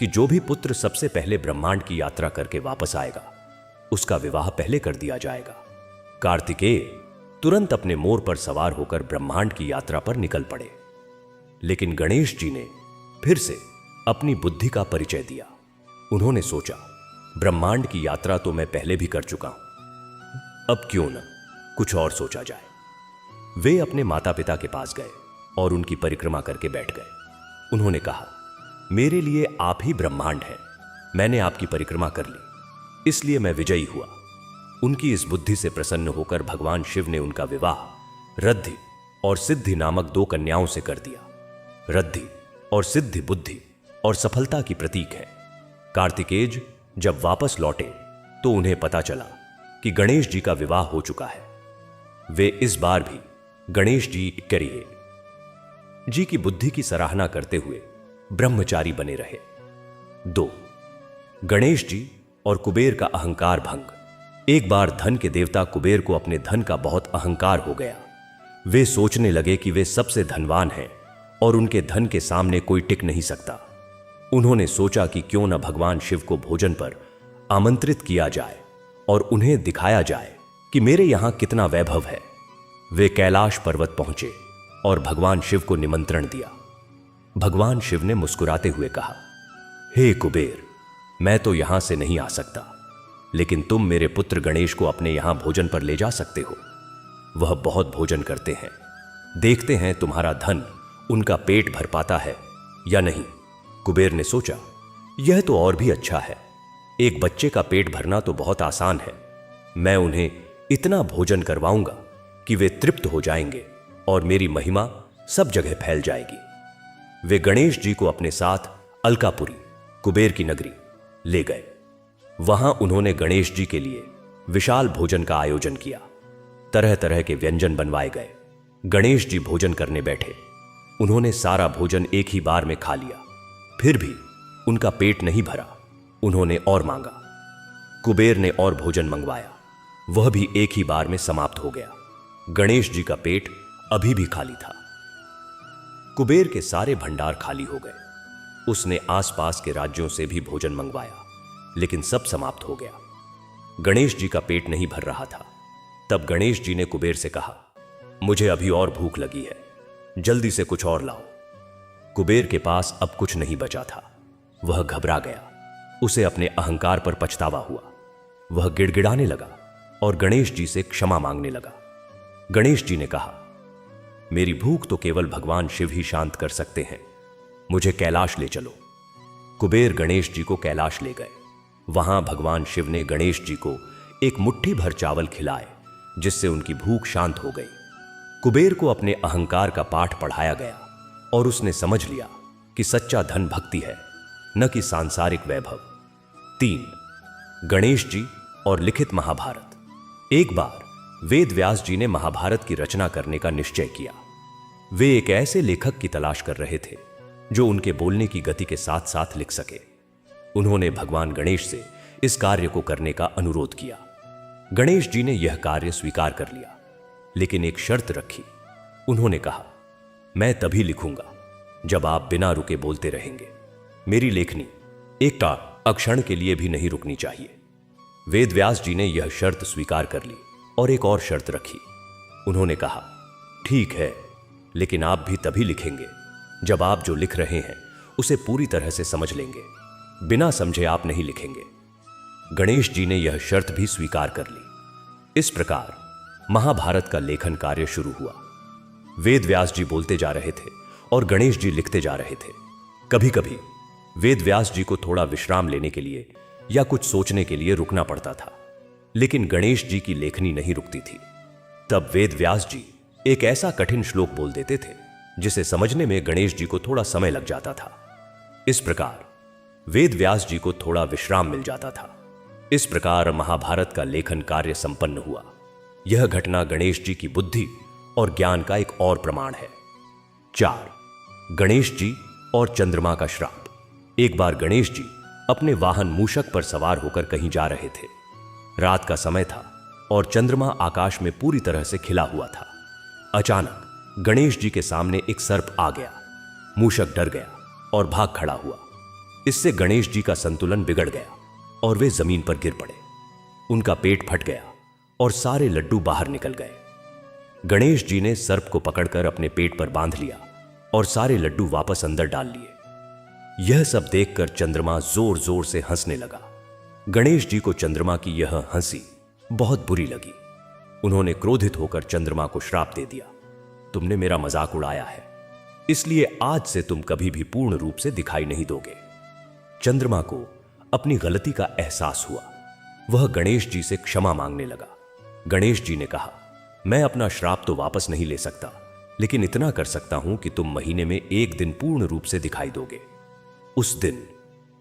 कि जो भी पुत्र सबसे पहले ब्रह्मांड की यात्रा करके वापस आएगा उसका विवाह पहले कर दिया जाएगा। कार्तिकेय तुरंत अपने मोर पर सवार होकर ब्रह्मांड की यात्रा पर निकल पड़े। लेकिन गणेश जी ने फिर से अपनी बुद्धि का परिचय दिया। उन्होंने सोचा, ब्रह्मांड की यात्रा तो मैं पहले भी कर चुका हूं, अब क्यों न कुछ और सोचा जाए। वे अपने माता पिता के पास गए और उनकी परिक्रमा करके बैठ गए। उन्होंने कहा, मेरे लिए आप ही ब्रह्मांड हैं। मैंने आपकी परिक्रमा कर ली, इसलिए मैं विजयी हुआ। उनकी इस बुद्धि से प्रसन्न होकर भगवान शिव ने उनका विवाह रद्धि और सिद्धि नामक 2 कन्याओं से कर दिया। रद्धि और सिद्धि बुद्धि और सफलता की प्रतीक है। कार्तिकेय जब वापस लौटे तो उन्हें पता चला कि गणेश जी का विवाह हो चुका है। वे इस बार भी गणेश जी करिए जी की बुद्धि की सराहना करते हुए ब्रह्मचारी बने रहे। 2. गणेश जी और कुबेर का अहंकार भंग। एक बार धन के देवता कुबेर को अपने धन का बहुत अहंकार हो गया। वे सोचने लगे कि वे सबसे धनवान हैं और उनके धन के सामने कोई टिक नहीं सकता। उन्होंने सोचा कि क्यों न भगवान शिव को भोजन पर आमंत्रित किया जाए और उन्हें दिखाया जाए कि मेरे यहां कितना वैभव है। वे कैलाश पर्वत पहुंचे और भगवान शिव को निमंत्रण दिया। भगवान शिव ने मुस्कुराते हुए कहा, हे कुबेर, मैं तो यहां से नहीं आ सकता, लेकिन तुम मेरे पुत्र गणेश को अपने यहां भोजन पर ले जा सकते हो। वह बहुत भोजन करते हैं, देखते हैं तुम्हारा धन उनका पेट भर पाता है या नहीं। कुबेर ने सोचा, यह तो और भी अच्छा है। एक बच्चे का पेट भरना तो बहुत आसान है। मैं उन्हें इतना भोजन करवाऊंगा कि वे तृप्त हो जाएंगे और मेरी महिमा सब जगह फैल जाएगी। वे गणेश जी को अपने साथ अलकापुरी, कुबेर की नगरी, ले गए। वहां उन्होंने गणेश जी के लिए विशाल भोजन का आयोजन किया। तरह तरह के व्यंजन बनवाए गए। गणेश जी भोजन करने बैठे। उन्होंने सारा भोजन एक ही बार में खा लिया, फिर भी उनका पेट नहीं भरा। उन्होंने और मांगा। कुबेर ने और भोजन मंगवाया, वह भी एक ही बार में समाप्त हो गया। गणेश जी का पेट अभी भी खाली था। कुबेर के सारे भंडार खाली हो गए। उसने आसपास के राज्यों से भी भोजन मंगवाया, लेकिन सब समाप्त हो गया। गणेश जी का पेट नहीं भर रहा था। तब गणेश जी ने कुबेर से कहा, मुझे अभी और भूख लगी है, जल्दी से कुछ और लाओ। कुबेर के पास अब कुछ नहीं बचा था। वह घबरा गया। उसे अपने अहंकार पर पछतावा हुआ। वह गिड़गिड़ाने लगा और गणेश जी से क्षमा मांगने लगा। गणेश जी ने कहा, मेरी भूख तो केवल भगवान शिव ही शांत कर सकते हैं, मुझे कैलाश ले चलो। कुबेर गणेश जी को कैलाश ले गए। वहां भगवान शिव ने गणेश जी को एक मुट्ठी भर चावल खिलाए, जिससे उनकी भूख शांत हो गई। कुबेर को अपने अहंकार का पाठ पढ़ाया गया और उसने समझ लिया कि सच्चा धन भक्ति है, न कि सांसारिक वैभव। 3. गणेश जी और लिखित महाभारत। एक बार वेद व्यास जी ने महाभारत की रचना करने का निश्चय किया। वे एक ऐसे लेखक की तलाश कर रहे थे जो उनके बोलने की गति के साथ साथ लिख सके। उन्होंने भगवान गणेश से इस कार्य को करने का अनुरोध किया। गणेश जी ने यह कार्य स्वीकार कर लिया, लेकिन एक शर्त रखी। उन्होंने कहा, मैं तभी लिखूंगा जब आप बिना रुके बोलते रहेंगे। मेरी लेखनी एक अक्षण के लिए भी नहीं रुकनी चाहिए। वेद व्यास जी ने यह शर्त स्वीकार कर ली और एक और शर्त रखी। उन्होंने कहा, ठीक है, लेकिन आप भी तभी लिखेंगे जब आप जो लिख रहे हैं उसे पूरी तरह से समझ लेंगे। बिना समझे आप नहीं लिखेंगे। गणेश जी ने यह शर्त भी स्वीकार कर ली। इस प्रकार महाभारत का लेखन कार्य शुरू हुआ। वेद व्यास जी बोलते जा रहे थे और गणेश जी लिखते जा रहे थे। कभी कभी वेद व्यास जी को थोड़ा विश्राम लेने के लिए या कुछ सोचने के लिए रुकना पड़ता था, लेकिन गणेश जी की लेखनी नहीं रुकती थी। तब वेद व्यास जी एक ऐसा कठिन श्लोक बोल देते थे जिसे समझने में गणेश जी को थोड़ा समय लग जाता था। इस प्रकार वेद व्यास जी को थोड़ा विश्राम मिल जाता था। इस प्रकार महाभारत का लेखन कार्य संपन्न हुआ। यह घटना गणेश जी की बुद्धि और ज्ञान का एक और प्रमाण है। 4. गणेश जी और चंद्रमा का श्राप। एक बार गणेश जी अपने वाहन मूषक पर सवार होकर कहीं जा रहे थे। रात का समय था और चंद्रमा आकाश में पूरी तरह से खिला हुआ था। अचानक गणेश जी के सामने एक सर्प आ गया। मूषक डर गया और भाग खड़ा हुआ। इससे गणेश जी का संतुलन बिगड़ गया और वे जमीन पर गिर पड़े। उनका पेट फट गया और सारे लड्डू बाहर निकल गए। गणेश जी ने सर्प को पकड़कर अपने पेट पर बांध लिया और सारे लड्डू वापस अंदर डाल लिए। यह सब देखकर चंद्रमा जोर जोर से हंसने लगा। गणेश जी को चंद्रमा की यह हंसी बहुत बुरी लगी। उन्होंने क्रोधित होकर चंद्रमा को श्राप दे दिया, तुमने मेरा मजाक उड़ाया है, इसलिए आज से तुम कभी भी पूर्ण रूप से दिखाई नहीं दोगे। चंद्रमा को अपनी गलती का एहसास हुआ। वह गणेश जी से क्षमा मांगने लगा। गणेश जी ने कहा, मैं अपना श्राप तो वापस नहीं ले सकता, लेकिन इतना कर सकता हूं कि तुम महीने में एक दिन पूर्ण रूप से दिखाई दोगे। उस दिन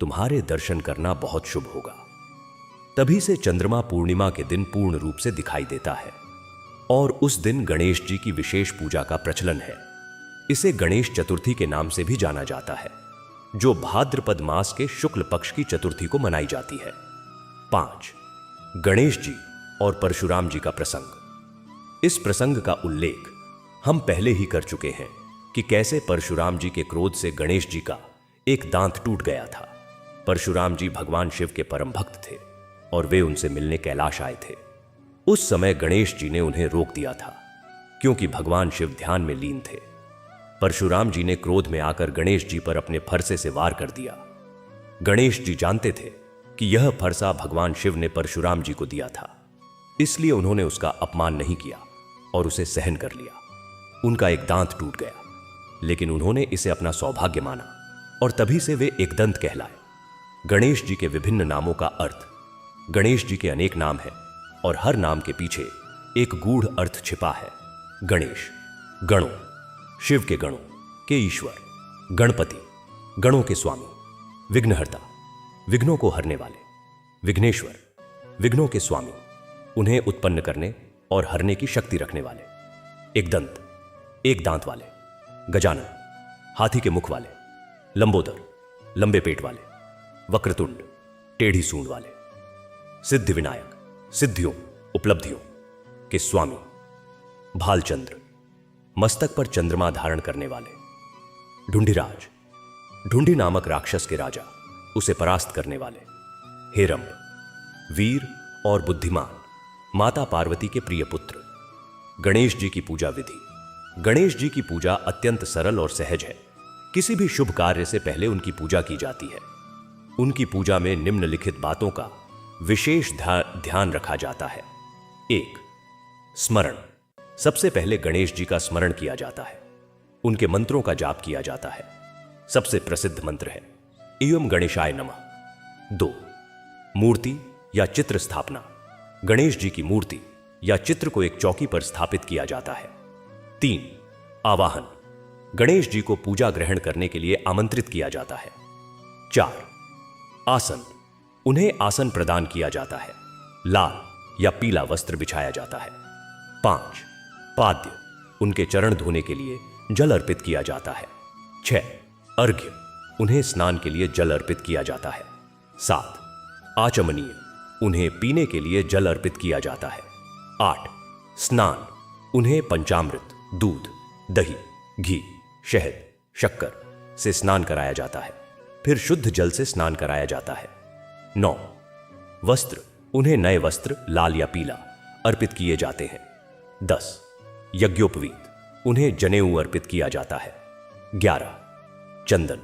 तुम्हारे दर्शन करना बहुत शुभ होगा। तभी से चंद्रमा पूर्णिमा के दिन पूर्ण रूप से दिखाई देता है और उस दिन गणेश जी की विशेष पूजा का प्रचलन है। इसे गणेश चतुर्थी के नाम से भी जाना जाता है, जो भाद्रपद मास के शुक्ल पक्ष की चतुर्थी को मनाई जाती है। 5. गणेश जी और परशुराम जी का प्रसंग। इस प्रसंग का उल्लेख हम पहले ही कर चुके हैं कि कैसे परशुराम जी के क्रोध से गणेश जी का एक दांत टूट गया था। परशुराम जी भगवान शिव के परम भक्त थे और वे उनसे मिलने कैलाश आए थे। उस समय गणेश जी ने उन्हें रोक दिया था, क्योंकि भगवान शिव ध्यान में लीन थे। परशुराम जी ने क्रोध में आकर गणेश जी पर अपने फरसे से वार कर दिया। गणेश जी जानते थे कि यह फरसा भगवान शिव ने परशुराम जी को दिया था, इसलिए उन्होंने उसका अपमान नहीं किया और उसे सहन कर लिया। उनका एक दांत टूट गया, लेकिन उन्होंने इसे अपना सौभाग्य माना और तभी से वे एकदंत कहलाए। गणेश जी के विभिन्न नामों का अर्थ, गणेश जी के अनेक नाम हैं और हर नाम के पीछे एक गूढ़ अर्थ छिपा है। गणेश गणों, शिव के गणों के ईश्वर, गणपति गणों के स्वामी, विघ्नहर्ता विघ्नों को हरने वाले, विघ्नेश्वर विघ्नों के स्वामी, उन्हें उत्पन्न करने और हरने की शक्ति रखने वाले, एकदंत एक दांत वाले, गजानन हाथी के मुख वाले, लंबोदर लंबे पेट वाले, वक्रतुंड टेढ़ी सूंड वाले, सिद्धि विनायक सिद्धियों उपलब्धियों के स्वामी, भालचंद्र मस्तक पर चंद्रमा धारण करने वाले, ढूंढीराज ढूंढी नामक राक्षस के राजा, उसे परास्त करने वाले, हेरंब वीर और बुद्धिमान, माता पार्वती के प्रिय पुत्र। गणेश जी की पूजा विधि। गणेश जी की पूजा अत्यंत सरल और सहज है। किसी भी शुभ कार्य से पहले उनकी पूजा की जाती है। उनकी पूजा में निम्नलिखित बातों का विशेष ध्यान रखा जाता है। 1. स्मरण। सबसे पहले गणेश जी का स्मरण किया जाता है। उनके मंत्रों का जाप किया जाता है। सबसे प्रसिद्ध मंत्र है एवं गणेशाय नमः। 2. मूर्ति या चित्र स्थापना। गणेश जी की मूर्ति या चित्र को एक चौकी पर स्थापित किया जाता है। 3. आवाहन। गणेश जी को पूजा ग्रहण करने के लिए आमंत्रित किया जाता है। 4. आसन। उन्हें आसन प्रदान किया जाता है। लाल या पीला वस्त्र बिछाया जाता है। 5. पाद्य। उनके चरण धोने के लिए जल अर्पित किया जाता है। 6. अर्घ्य। उन्हें स्नान के लिए जल अर्पित किया जाता है। 7. आचमनीय। उन्हें पीने के लिए जल अर्पित किया जाता है। 8. स्नान। उन्हें पंचामृत, दूध, दही, घी, शहद, शक्कर से स्नान कराया जाता है। फिर शुद्ध जल से स्नान कराया जाता है। 9. वस्त्र। उन्हें नए वस्त्र लाल या पीला अर्पित किए जाते हैं। 10. यज्ञोपवीत। उन्हें जनेऊ अर्पित किया जाता है। 11. चंदन।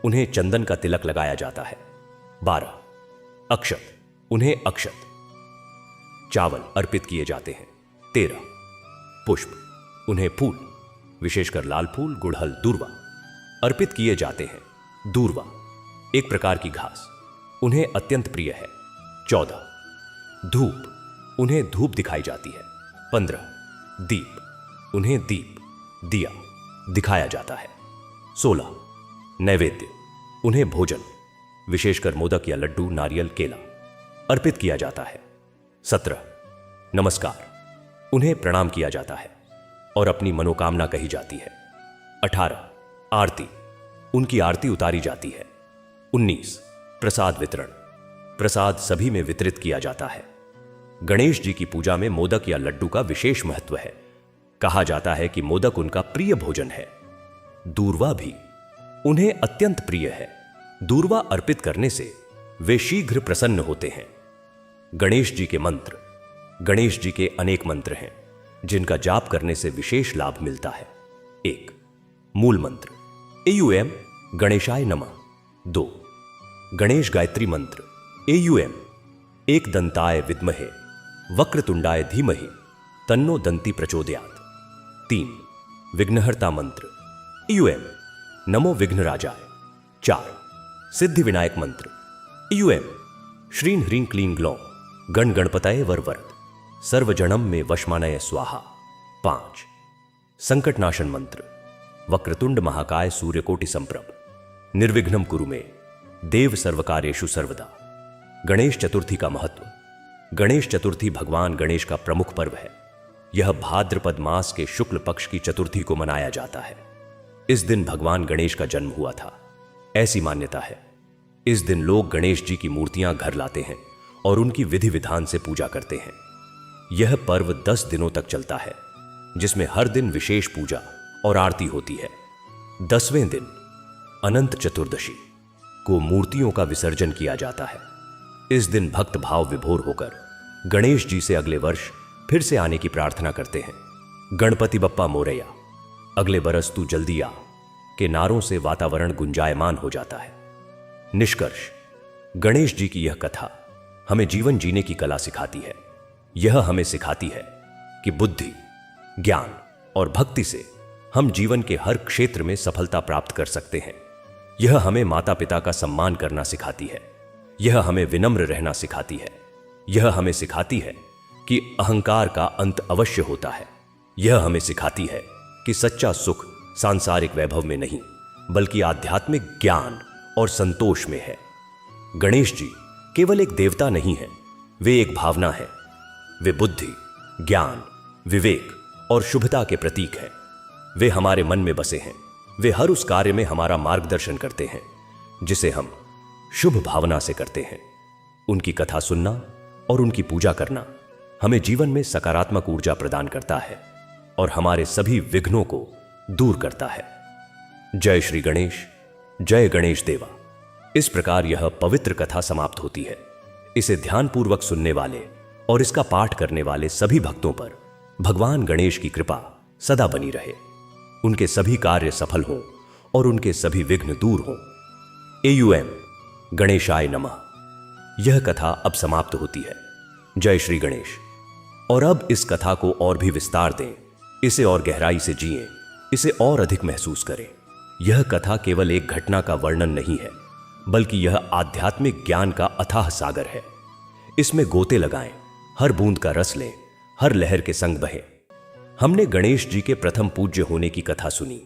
उन्हें चंदन का तिलक लगाया जाता है। 12. अक्षत। उन्हें अक्षत चावल अर्पित किए जाते हैं। 13. पुष्प। उन्हें फूल, विशेषकर लाल फूल, गुड़हल, दूर्वा अर्पित किए जाते हैं। दूर्वा एक प्रकार की घास, उन्हें अत्यंत प्रिय है। 14. धूप। उन्हें धूप दिखाई जाती है। 15. दीप। उन्हें दीप, दिया दिखाया जाता है। 16. नैवेद्य। उन्हें भोजन, विशेषकर मोदक या लड्डू, नारियल, केला अर्पित किया जाता है। 17. नमस्कार। उन्हें प्रणाम किया जाता है और अपनी मनोकामना कही जाती है। 18. आरती। उनकी आरती उतारी जाती है। 19. प्रसाद वितरण। प्रसाद सभी में वितरित किया जाता है। गणेश जी की पूजा में मोदक या लड्डू का विशेष महत्व है। कहा जाता है कि मोदक उनका प्रिय भोजन है। दूर्वा भी उन्हें अत्यंत प्रिय है। दूर्वा अर्पित करने से वे शीघ्र प्रसन्न होते हैं। गणेश जी के मंत्र। गणेश जी के अनेक मंत्र हैं जिनका जाप करने से विशेष लाभ मिलता है। 1. मूल मंत्र AUM गणेशाय नमः। 2. गणेश गायत्री मंत्र AUM एक दंताय विद्महे वक्रतुंडाय धीमहि तन्नो दंती प्रचोदयात्। 3. विघ्नहर्ता मंत्र AUM नमो विघ्नराजाय। 4. सिद्धि विनायक मंत्र AUM श्रीं ह्रीं क्लीं ग्लौं गण गणपतये वरवरद सर्वजनम में वशमानय स्वाहा। 5. संकटनाशन मंत्र वक्रतुंड महाकाय सूर्यकोटि संप्रभ निर्विघ्नं कुरु मे देव सर्वकार्येषु सर्वदा। गणेश चतुर्थी का महत्व। गणेश चतुर्थी भगवान गणेश का प्रमुख पर्व है। यह भाद्रपद मास के शुक्ल पक्ष की चतुर्थी को मनाया जाता है। इस दिन भगवान गणेश का जन्म हुआ था, ऐसी मान्यता है। इस दिन लोग गणेश जी की मूर्तियां घर लाते हैं और उनकी विधि विधान से पूजा करते हैं। यह पर्व 10 दिनों तक चलता है, जिसमें हर दिन विशेष पूजा और आरती होती है। 10वें दिन अनंत चतुर्दशी को मूर्तियों का विसर्जन किया जाता है। इस दिन भक्त भाव विभोर होकर गणेश जी से अगले वर्ष फिर से आने की प्रार्थना करते हैं। गणपति बप्पा मोरैया, अगले बरस तू जल्दी आ के नारों से वातावरण गुंजायमान हो जाता है। निष्कर्ष, गणेश जी की यह कथा हमें जीवन जीने की कला सिखाती है। यह हमें सिखाती है कि बुद्धि, ज्ञान और भक्ति से हम जीवन के हर क्षेत्र में सफलता प्राप्त कर सकते हैं। यह हमें माता पिता का सम्मान करना सिखाती है। यह हमें विनम्र रहना सिखाती है। यह हमें सिखाती है कि अहंकार का अंत अवश्य होता है। यह हमें सिखाती है कि सच्चा सुख सांसारिक वैभव में नहीं, बल्कि आध्यात्मिक ज्ञान और संतोष में है। गणेश जी केवल एक देवता नहीं है, वे एक भावना है। वे बुद्धि, ज्ञान, विवेक और शुभता के प्रतीक हैं। वे हमारे मन में बसे हैं। वे हर उस कार्य में हमारा मार्गदर्शन करते हैं जिसे हम शुभ भावना से करते हैं। उनकी कथा सुनना और उनकी पूजा करना हमें जीवन में सकारात्मक ऊर्जा प्रदान करता है और हमारे सभी विघ्नों को दूर करता है। जय श्री गणेश, जय गणेश देवा। इस प्रकार यह पवित्र कथा समाप्त होती है। इसे ध्यानपूर्वक सुनने वाले और इसका पाठ करने वाले सभी भक्तों पर भगवान गणेश की कृपा सदा बनी रहे। उनके सभी कार्य सफल हों और उनके सभी विघ्न दूर हों। AUM गणेशाय नमः। यह कथा अब समाप्त होती है। जय श्री गणेश। और अब इस कथा को और भी विस्तार दें, इसे और गहराई से जिएं, इसे और अधिक महसूस करें। यह कथा केवल एक घटना का वर्णन नहीं है, बल्कि यह आध्यात्मिक ज्ञान का अथाह सागर है। इसमें गोते लगाएं, हर बूंद का रस लें, हर लहर के संग बहें। हमने गणेश जी के प्रथम पूज्य होने की कथा सुनी,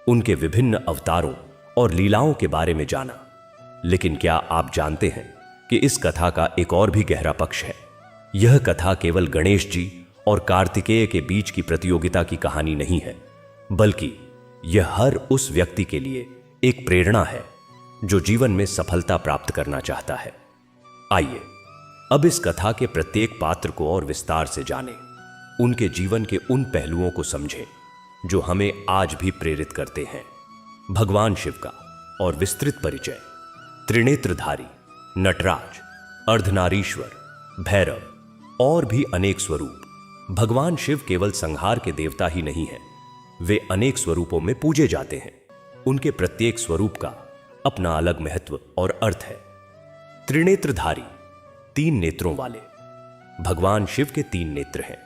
उनके विभिन्न अवतारों और लीलाओं के बारे में जाना। लेकिन क्या आप जानते हैं कि इस कथा का एक और भी गहरा पक्ष है? यह कथा केवल गणेश जी और कार्तिकेय के बीच की प्रतियोगिता की कहानी नहीं है, बल्कि यह हर उस व्यक्ति के लिए एक प्रेरणा है जो जीवन में सफलता प्राप्त करना चाहता है। आइए अब इस कथा के प्रत्येक पात्र को और विस्तार से जानें, उनके जीवन के उन पहलुओं को समझें जो हमें आज भी प्रेरित करते हैं। भगवान शिव का और विस्तृत परिचय। त्रिनेत्रधारी, नटराज, अर्धनारीश्वर, भैरव और भी अनेक स्वरूप। भगवान शिव केवल संहार के देवता ही नहीं हैं, वे अनेक स्वरूपों में पूजे जाते हैं। उनके प्रत्येक स्वरूप का अपना अलग महत्व और अर्थ है। त्रिनेत्रधारी, 3 नेत्रों वाले। भगवान शिव के 3 नेत्र हैं।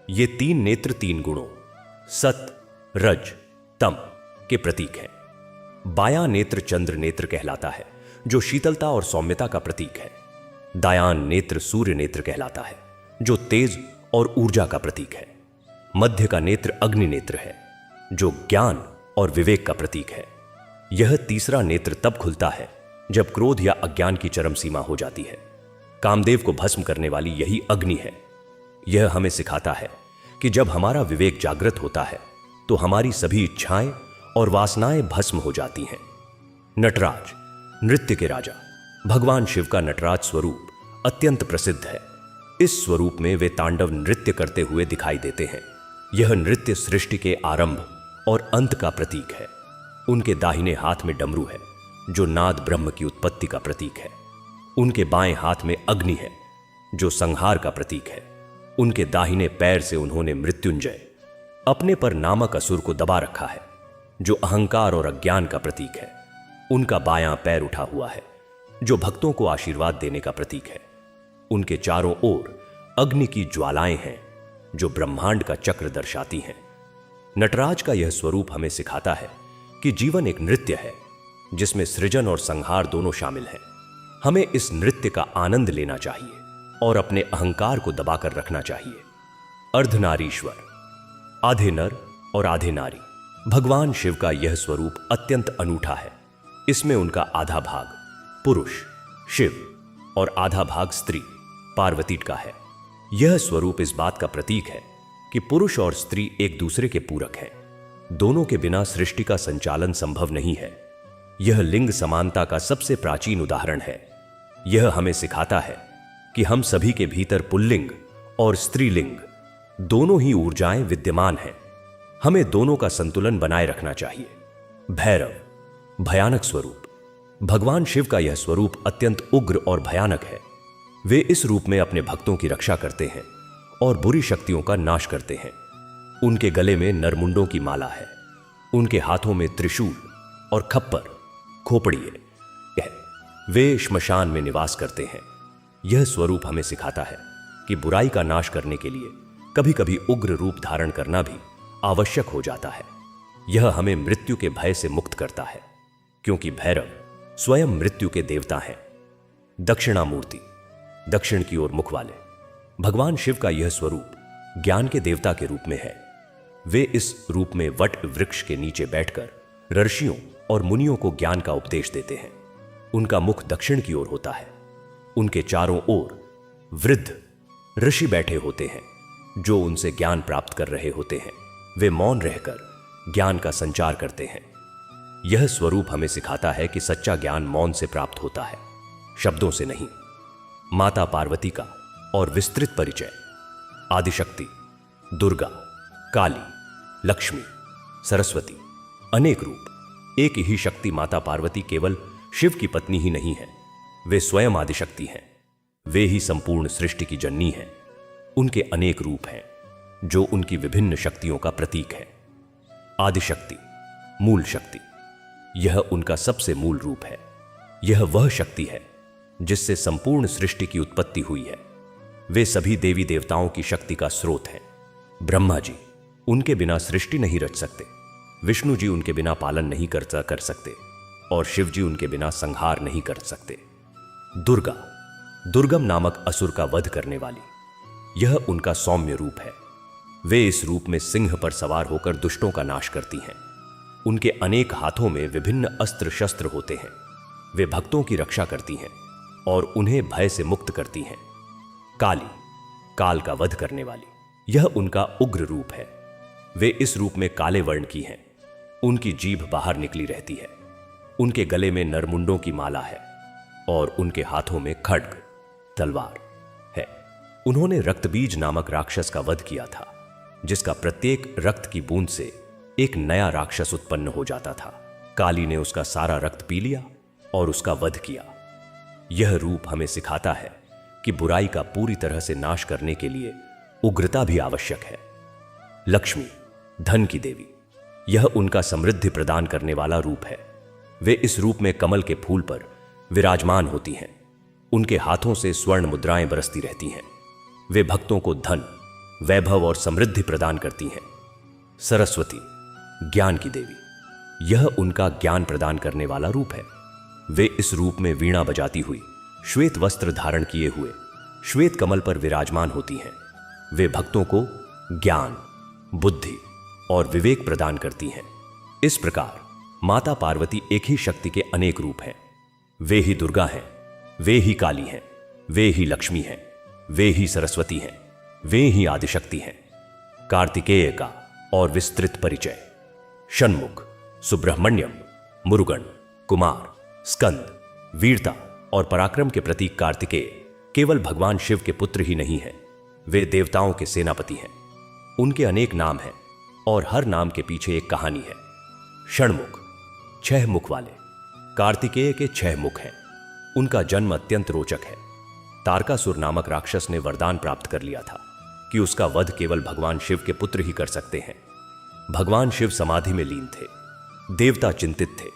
ये 3 नेत्र 3 गुणों सत, रज, तम के प्रतीक हैं। बायां नेत्र चंद्र नेत्र कहलाता है, जो शीतलता और सौम्यता का प्रतीक है। दायां नेत्र सूर्य नेत्र कहलाता है, जो तेज और ऊर्जा का प्रतीक है। मध्य का नेत्र अग्नि नेत्र है, जो ज्ञान और विवेक का प्रतीक है। यह तीसरा नेत्र तब खुलता है जब क्रोध या अज्ञान की चरम सीमा हो जाती है। कामदेव को भस्म करने वाली यही अग्नि है। यह हमें सिखाता है कि जब हमारा विवेक जागृत होता है तो हमारी सभी इच्छाएं और वासनाएं भस्म हो जाती हैं। नटराज, नृत्य के राजा। भगवान शिव का नटराज स्वरूप अत्यंत प्रसिद्ध है। इस स्वरूप में वे तांडव नृत्य करते हुए दिखाई देते हैं। यह नृत्य सृष्टि के आरंभ और अंत का प्रतीक है। उनके दाहिने हाथ में डमरू है जो नाद ब्रह्म की उत्पत्ति का प्रतीक है। उनके बाएं हाथ में अग्नि है, जो संहार का प्रतीक है। उनके दाहिने पैर से उन्होंने मृत्युंजय, अपने पर नामक असुर को दबा रखा है, जो अहंकार और अज्ञान का प्रतीक है। उनका बायां पैर उठा हुआ है, जो भक्तों को आशीर्वाद देने का प्रतीक है। उनके चारों ओर अग्नि की ज्वालाएं हैं, जो ब्रह्मांड का चक्र दर्शाती हैं। नटराज का यह स्वरूप हमें सिखाता है कि जीवन एक नृत्य है, जिसमें सृजन और संहार दोनों शामिल हैं। हमें इस नृत्य का आनंद लेना चाहिए और अपने अहंकार को दबाकर रखना चाहिए। अर्धनारीश्वर, आधे नर और आधे नारी। भगवान शिव का यह स्वरूप अत्यंत अनूठा है। इसमें उनका आधा भाग पुरुष शिव और आधा भाग स्त्री पार्वती का है। यह स्वरूप इस बात का प्रतीक है कि पुरुष और स्त्री एक दूसरे के पूरक हैं। दोनों के बिना सृष्टि का संचालन संभव नहीं है। यह लिंग समानता का सबसे प्राचीन उदाहरण है। यह हमें सिखाता है कि हम सभी के भीतर पुल्लिंग और स्त्रीलिंग दोनों ही ऊर्जाएं विद्यमान हैं। हमें दोनों का संतुलन बनाए रखना चाहिए। भैरव, भयानक स्वरूप। भगवान शिव का यह स्वरूप अत्यंत उग्र और भयानक है। वे इस रूप में अपने भक्तों की रक्षा करते हैं और बुरी शक्तियों का नाश करते हैं। उनके गले में नरमुंडों की माला है। उनके हाथों में त्रिशूल और खप्पर खोपड़िए है। वे श्मशान में निवास करते हैं। यह स्वरूप हमें सिखाता है कि बुराई का नाश करने के लिए कभी कभी उग्र रूप धारण करना भी आवश्यक हो जाता है। यह हमें मृत्यु के भय से मुक्त करता है, क्योंकि भैरव स्वयं मृत्यु के देवता हैं। दक्षिणामूर्ति, दक्षिण की ओर मुख वाले। भगवान शिव का यह स्वरूप ज्ञान के देवता के रूप में है। वे इस रूप में वट वृक्ष के नीचे बैठकर ऋषियों और मुनियों को ज्ञान का उपदेश देते हैं। उनका मुख दक्षिण की ओर होता है। उनके चारों ओर वृद्ध ऋषि बैठे होते हैं, जो उनसे ज्ञान प्राप्त कर रहे होते हैं। वे मौन रहकर ज्ञान का संचार करते हैं। यह स्वरूप हमें सिखाता है कि सच्चा ज्ञान मौन से प्राप्त होता है, शब्दों से नहीं। माता पार्वती का और विस्तृत परिचय। आदिशक्ति, दुर्गा, काली, लक्ष्मी, सरस्वती, अनेक रूप। एक ही शक्ति माता पार्वती केवल शिव की पत्नी ही नहीं है, वे स्वयं आदिशक्ति हैं। वे ही संपूर्ण सृष्टि की जननी हैं। उनके अनेक रूप हैं, जो उनकी विभिन्न शक्तियों का प्रतीक है। आदिशक्ति, मूल शक्ति। यह उनका सबसे मूल रूप है। यह वह शक्ति है जिससे संपूर्ण सृष्टि की उत्पत्ति हुई है। वे सभी देवी देवताओं की शक्ति का स्रोत हैं। ब्रह्मा जी उनके बिना सृष्टि नहीं रच सकते, विष्णु जी उनके बिना पालन नहीं कर सकते और शिव जी उनके बिना संहार नहीं कर सकते। दुर्गा, दुर्गम नामक असुर का वध करने वाली, यह उनका सौम्य रूप है। वे इस रूप में सिंह पर सवार होकर दुष्टों का नाश करती हैं। उनके अनेक हाथों में विभिन्न अस्त्र शस्त्र होते हैं। वे भक्तों की रक्षा करती हैं और उन्हें भय से मुक्त करती हैं। काली, काल का वध करने वाली, यह उनका उग्र रूप है। वे इस रूप में काले वर्ण की हैं। उनकी जीभ बाहर निकली रहती है। उनके गले में नरमुंडों की माला है और उनके हाथों में खड्ग, तलवार है। उन्होंने रक्तबीज नामक राक्षस का वध किया था, जिसका प्रत्येक रक्त की बूंद से एक नया राक्षस उत्पन्न हो जाता था। काली ने उसका सारा रक्त पी लिया और उसका वध किया। यह रूप हमें सिखाता है कि बुराई का पूरी तरह से नाश करने के लिए उग्रता भी आवश्यक है। लक्ष्मी, धन की देवी, यह उनका समृद्धि प्रदान करने वाला रूप है। वे इस रूप में कमल के फूल पर विराजमान होती हैं। उनके हाथों से स्वर्ण मुद्राएं बरसती रहती हैं। वे भक्तों को धन, वैभव और समृद्धि प्रदान करती हैं। सरस्वती, ज्ञान की देवी, यह उनका ज्ञान प्रदान करने वाला रूप है। वे इस रूप में वीणा बजाती हुई, श्वेत वस्त्र धारण किए हुए श्वेत कमल पर विराजमान होती हैं। वे भक्तों को ज्ञान, बुद्धि और विवेक प्रदान करती हैं। इस प्रकार माता पार्वती एक ही शक्ति के अनेक रूप हैं। वे ही दुर्गा हैं, वे ही काली हैं, वे ही लक्ष्मी हैं, वे ही सरस्वती हैं, वे ही आदिशक्ति हैं। कार्तिकेय का और विस्तृत परिचय। षण्मुख, सुब्रह्मण्यम, मुरुगन, कुमार, स्कंद, वीरता और पराक्रम के प्रतीक कार्तिकेय केवल भगवान शिव के पुत्र ही नहीं हैं, वे देवताओं के सेनापति हैं। उनके अनेक नाम हैं और हर नाम के पीछे एक कहानी है। षण्मुख, 6 मुख वाले, कार्तिकेय के 6 मुख हैं। उनका जन्म अत्यंत रोचक है। तारकासुर नामक राक्षस ने वरदान प्राप्त कर लिया था कि उसका वध केवल भगवान शिव के पुत्र ही कर सकते हैं। भगवान शिव समाधि में लीन थे। देवता चिंतित थे।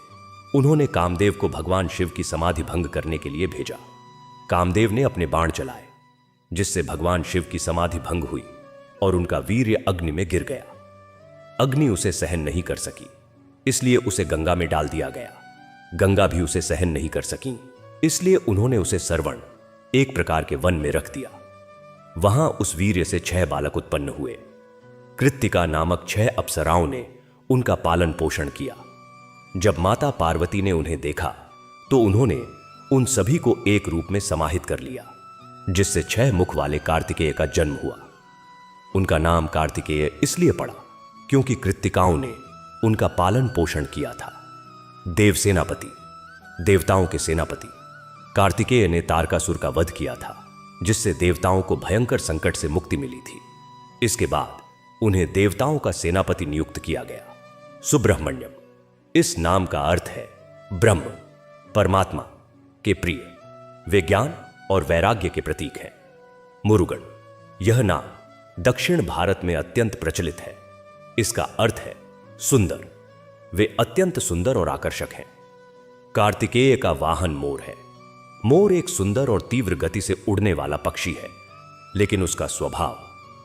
उन्होंने कामदेव को भगवान शिव की समाधि भंग करने के लिए भेजा। कामदेव ने अपने बाण चलाए, जिससे भगवान शिव की समाधि भंग हुई और उनका वीर्य अग्नि में गिर गया। अग्नि उसे सहन नहीं कर सकी, इसलिए उसे गंगा में डाल दिया गया। गंगा भी उसे सहन नहीं कर सकी, इसलिए उन्होंने उसे सरवण, एक प्रकार के वन में रख दिया। वहां उस वीर्य से 6 बालक उत्पन्न हुए। कृत्तिका नामक 6 अप्सराओं ने उनका पालन पोषण किया। जब माता पार्वती ने उन्हें देखा तो उन्होंने उन सभी को एक रूप में समाहित कर लिया, जिससे 6 मुख वाले कार्तिकेय का जन्म हुआ। उनका नाम कार्तिकेय इसलिए पड़ा क्योंकि कृत्तिकाओं ने उनका पालन पोषण किया था। देव सेनापति, देवताओं के सेनापति कार्तिकेय ने तारकासुर का वध किया था, जिससे देवताओं को भयंकर संकट से मुक्ति मिली थी। इसके बाद उन्हें देवताओं का सेनापति नियुक्त किया गया। सुब्रह्मण्यम, इस नाम का अर्थ है ब्रह्म, परमात्मा के प्रिय। वे ज्ञान और वैराग्य के प्रतीक हैं। मुरुगन, यह नाम दक्षिण भारत में अत्यंत प्रचलित है। इसका अर्थ है सुंदर। वे अत्यंत सुंदर और आकर्षक हैं। कार्तिकेय का वाहन मोर है। मोर एक सुंदर और तीव्र गति से उड़ने वाला पक्षी है, लेकिन उसका स्वभाव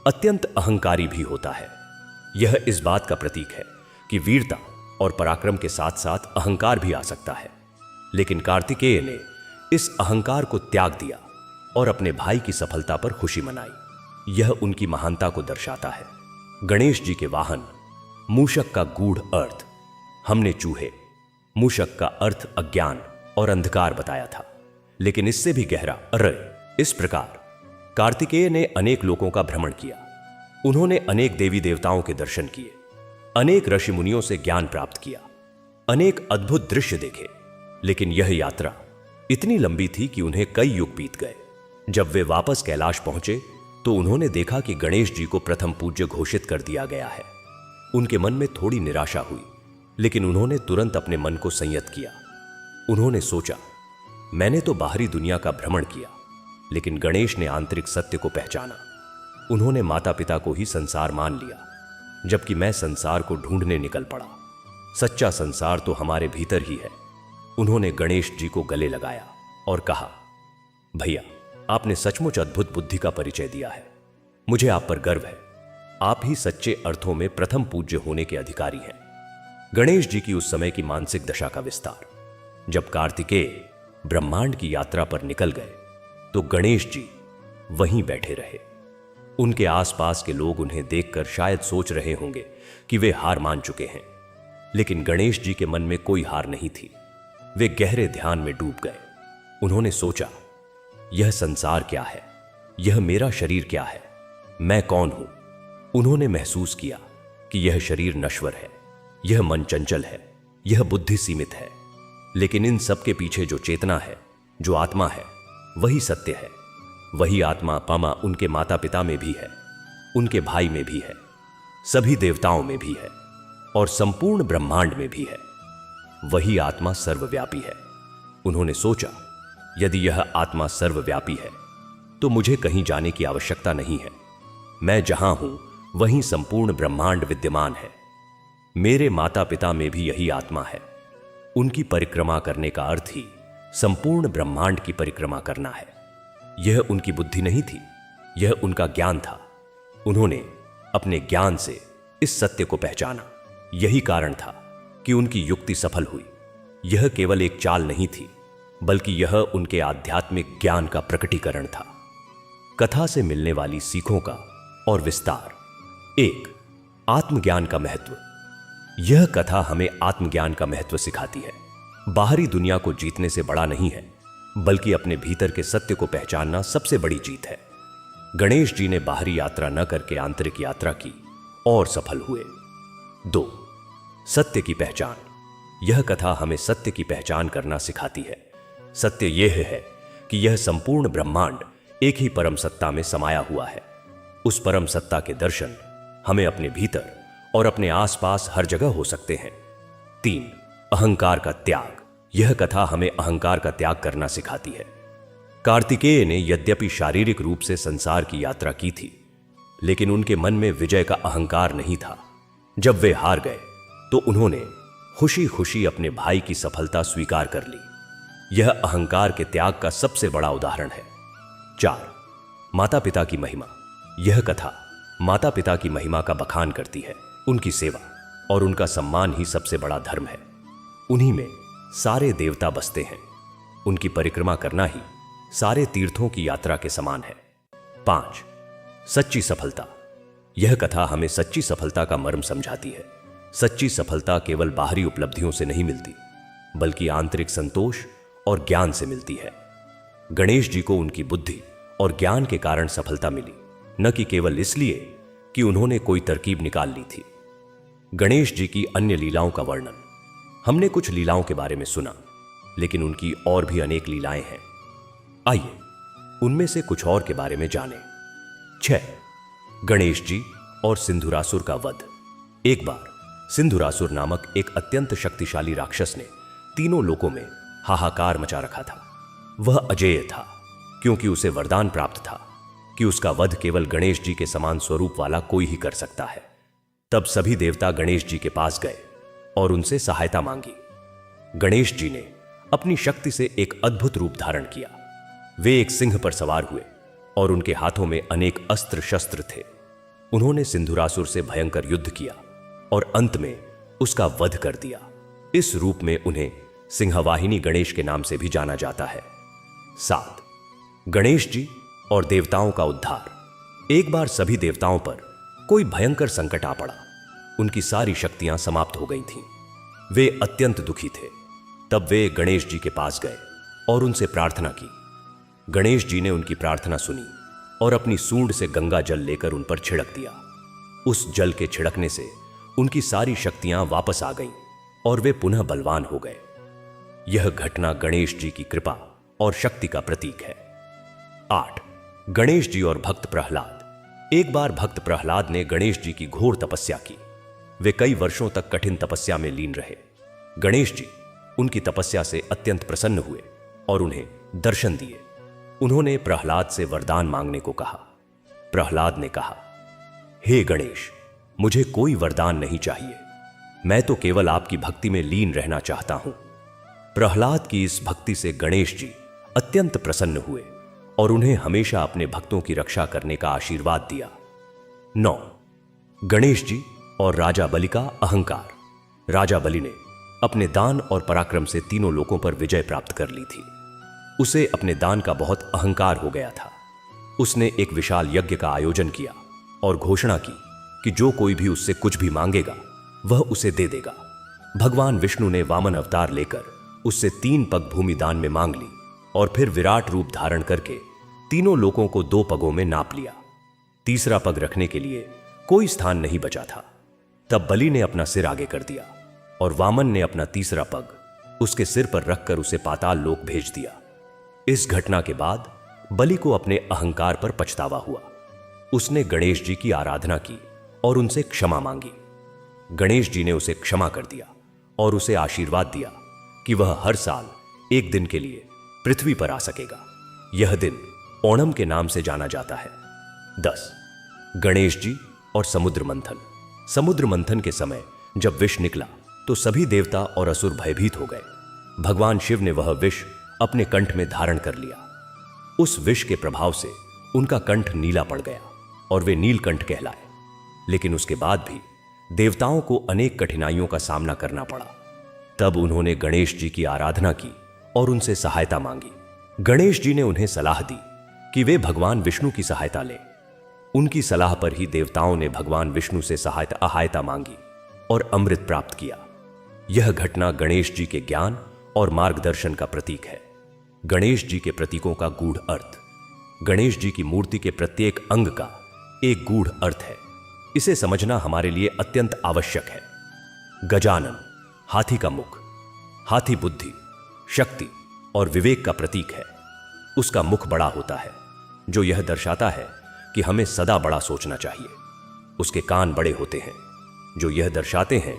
अत्यंत अहंकारी भी होता है। यह इस बात का प्रतीक है कि वीरता और पराक्रम के साथ साथ अहंकार भी आ सकता है। लेकिन कार्तिकेय ने इस अहंकार को त्याग दिया और अपने भाई की सफलता पर खुशी मनाई। यह उनकी महानता को दर्शाता है। गणेश जी के वाहन मूषक का गूढ़ अर्थ हमने चूहे, मूषक का अर्थ अज्ञान और अंधकार बताया था, लेकिन इससे भी गहरा अर्य। इस प्रकार कार्तिकेय ने अनेक लोकों का भ्रमण किया। उन्होंने अनेक देवी देवताओं के दर्शन किए, अनेक ऋषि मुनियों से ज्ञान प्राप्त किया, अनेक अद्भुत दृश्य देखे। लेकिन यह यात्रा इतनी लंबी थी कि उन्हें कई युग बीत गए। जब वे वापस कैलाश पहुंचे तो उन्होंने देखा कि गणेश जी को प्रथम पूज्य घोषित कर दिया गया है। उनके मन में थोड़ी निराशा हुई, लेकिन उन्होंने तुरंत अपने मन को संयत किया। उन्होंने सोचा, मैंने तो बाहरी दुनिया का भ्रमण किया, लेकिन गणेश ने आंतरिक सत्य को पहचाना। उन्होंने माता पिता को ही संसार मान लिया, जबकि मैं संसार को ढूंढने निकल पड़ा। सच्चा संसार तो हमारे भीतर ही है। उन्होंने गणेश जी को गले लगाया और कहा, भैया, आपने सचमुच अद्भुत बुद्धि का परिचय दिया है। मुझे आप पर गर्व है। आप ही सच्चे अर्थों में प्रथम पूज्य होने के अधिकारी हैं। गणेश जी की उस समय की मानसिक दशा का विस्तार। जब कार्तिकेय ब्रह्मांड की यात्रा पर निकल गए तो गणेश जी वहीं बैठे रहे। उनके आसपास के लोग उन्हें देखकर शायद सोच रहे होंगे कि वे हार मान चुके हैं, लेकिन गणेश जी के मन में कोई हार नहीं थी। वे गहरे ध्यान में डूब गए। उन्होंने सोचा, यह संसार क्या है? यह मेरा शरीर क्या है? मैं कौन हूं? उन्होंने महसूस किया कि यह शरीर नश्वर है, यह मन चंचल है, यह बुद्धि सीमित है, लेकिन इन सब के पीछे जो चेतना है, जो आत्मा है, वही सत्य है। वही आत्मा पामा उनके माता पिता में भी है, उनके भाई में भी है, सभी देवताओं में भी है और संपूर्ण ब्रह्मांड में भी है। वही आत्मा सर्वव्यापी है। उन्होंने सोचा, यदि यह आत्मा सर्वव्यापी है तो मुझे कहीं जाने की आवश्यकता नहीं है। मैं जहां हूं वहीं संपूर्ण ब्रह्मांड विद्यमान है। मेरे माता पिता में भी यही आत्मा है। उनकी परिक्रमा करने का अर्थ ही संपूर्ण ब्रह्मांड की परिक्रमा करना है। यह उनकी बुद्धि नहीं थी, यह उनका ज्ञान था। उन्होंने अपने ज्ञान से इस सत्य को पहचाना। यही कारण था कि उनकी युक्ति सफल हुई। यह केवल एक चाल नहीं थी, बल्कि यह उनके आध्यात्मिक ज्ञान का प्रकटीकरण था। कथा से मिलने वाली सीखों का और विस्तार। 1. आत्मज्ञान का महत्व। यह कथा हमें आत्मज्ञान का महत्व सिखाती है। बाहरी दुनिया को जीतने से बड़ा नहीं है, बल्कि अपने भीतर के सत्य को पहचानना सबसे बड़ी जीत है। गणेश जी ने बाहरी यात्रा न करके आंतरिक यात्रा की और सफल हुए। 2. सत्य की पहचान। यह कथा हमें सत्य की पहचान करना सिखाती है। सत्य यह है कि यह संपूर्ण ब्रह्मांड एक ही परम सत्ता में समाया हुआ है। उस परम सत्ता के दर्शन हमें अपने भीतर और अपने आसपास हर जगह हो सकते हैं। 3. अहंकार का त्याग। यह कथा हमें अहंकार का त्याग करना सिखाती है। कार्तिकेय ने यद्यपि शारीरिक रूप से संसार की यात्रा की थी, लेकिन उनके मन में विजय का अहंकार नहीं था। जब वे हार गए तो उन्होंने खुशी खुशी अपने भाई की सफलता स्वीकार कर ली। यह अहंकार के त्याग का सबसे बड़ा उदाहरण है। 4. माता पिता की महिमा। यह कथा माता पिता की महिमा का बखान करती है। उनकी सेवा और उनका सम्मान ही सबसे बड़ा धर्म है। उन्हीं में सारे देवता बसते हैं। उनकी परिक्रमा करना ही सारे तीर्थों की यात्रा के समान है। 5. सच्ची सफलता। यह कथा हमें सच्ची सफलता का मर्म समझाती है। सच्ची सफलता केवल बाहरी उपलब्धियों से नहीं मिलती, बल्कि आंतरिक संतोष और ज्ञान से मिलती है। गणेश जी को उनकी बुद्धि और ज्ञान के कारण सफलता मिली, न कि केवल इसलिए कि उन्होंने कोई तरकीब निकाल ली थी। गणेश जी की अन्य लीलाओं का वर्णन। हमने कुछ लीलाओं के बारे में सुना, लेकिन उनकी और भी अनेक लीलाएं हैं। आइए उनमें से कुछ और के बारे में जानें। 6. गणेश जी और सिंधुरासुर का वध। एक बार सिंधुरासुर नामक एक अत्यंत शक्तिशाली राक्षस ने तीनों लोकों में हाहाकार मचा रखा था। वह अजेय था, क्योंकि उसे वरदान प्राप्त था कि उसका वध केवल गणेश जी के समान स्वरूप वाला कोई ही कर सकता है। तब सभी देवता गणेश जी के पास गए और उनसे सहायता मांगी। गणेश जी ने अपनी शक्ति से एक अद्भुत रूप धारण किया। वे एक सिंह पर सवार हुए और उनके हाथों में अनेक अस्त्र शस्त्र थे। उन्होंने सिंधुरासुर से भयंकर युद्ध किया और अंत में उसका वध कर दिया। इस रूप में उन्हें सिंहवाहिनी गणेश के नाम से भी जाना जाता है। 7. गणेश जी और देवताओं का उद्धार। एक बार सभी देवताओं पर कोई भयंकर संकट आ पड़ा। उनकी सारी शक्तियां समाप्त हो गई थीं। वे अत्यंत दुखी थे। तब वे गणेश जी के पास गए और उनसे प्रार्थना की। गणेश जी ने उनकी प्रार्थना सुनी और अपनी सूंड से गंगा जल लेकर उन पर छिड़क दिया। उस जल के छिड़कने से उनकी सारी शक्तियां वापस आ गईं और वे पुनः बलवान हो गए। यह घटना गणेश जी की कृपा और शक्ति का प्रतीक है। 8. गणेश जी और भक्त प्रहलाद। एक बार भक्त प्रहलाद ने गणेश जी की घोर तपस्या की। वे कई वर्षों तक कठिन तपस्या में लीन रहे। गणेश जी उनकी तपस्या से अत्यंत प्रसन्न हुए और उन्हें दर्शन दिए। उन्होंने प्रहलाद से वरदान मांगने को कहा। प्रहलाद ने कहा, हे गणेश, मुझे कोई वरदान नहीं चाहिए। मैं तो केवल आपकी भक्ति में लीन रहना चाहता हूं। प्रहलाद की इस भक्ति से गणेश जी अत्यंत प्रसन्न हुए और उन्हें हमेशा अपने भक्तों की रक्षा करने का आशीर्वाद दिया। 9. गणेश जी और राजा बलि का अहंकार। राजा बलि ने अपने दान और पराक्रम से तीनों लोकों पर विजय प्राप्त कर ली थी। उसे अपने दान का बहुत अहंकार हो गया था। उसने एक विशाल यज्ञ का आयोजन किया और घोषणा की कि जो कोई भी उससे कुछ भी मांगेगा वह उसे दे देगा। भगवान विष्णु ने वामन अवतार लेकर उससे 3 पग भूमि दान में मांग ली और फिर विराट रूप धारण करके तीनों लोकों को 2 पगों में नाप लिया। तीसरा पग रखने के लिए कोई स्थान नहीं बचा था। तब बलि ने अपना सिर आगे कर दिया और वामन ने अपना तीसरा पग उसके सिर पर रखकर उसे पाताल लोक भेज दिया। इस घटना के बाद बलि को अपने अहंकार पर पछतावा हुआ। उसने गणेश जी की आराधना की और उनसे क्षमा मांगी। गणेश जी ने उसे क्षमा कर दिया और उसे आशीर्वाद दिया कि वह हर साल एक दिन के लिए पृथ्वी पर आ सकेगा। यह दिन ओणम के नाम से जाना जाता है। 10. गणेश जी और समुद्र मंथन। समुद्र मंथन के समय जब विष निकला तो सभी देवता और असुर भयभीत हो गए। भगवान शिव ने वह विष अपने कंठ में धारण कर लिया। उस विष के प्रभाव से उनका कंठ नीला पड़ गया और वे नीलकंठ कहलाए। लेकिन उसके बाद भी देवताओं को अनेक कठिनाइयों का सामना करना पड़ा। तब उन्होंने गणेश जी की आराधना की और उनसे सहायता मांगी। गणेश जी ने उन्हें सलाह दी कि वे भगवान विष्णु की सहायता लें। उनकी सलाह पर ही देवताओं ने भगवान विष्णु से सहायता मांगी और अमृत प्राप्त किया। यह घटना गणेश जी के ज्ञान और मार्गदर्शन का प्रतीक है। गणेश जी के प्रतीकों का गूढ़ अर्थ। गणेश जी की मूर्ति के प्रत्येक अंग का एक गूढ़ अर्थ है। इसे समझना हमारे लिए अत्यंत आवश्यक है। गजानन हाथी का मुख। हाथी बुद्धि, शक्ति और विवेक का प्रतीक है। उसका मुख बड़ा होता है, जो यह दर्शाता है कि हमें सदा बड़ा सोचना चाहिए। उसके कान बड़े होते हैं, जो यह दर्शाते हैं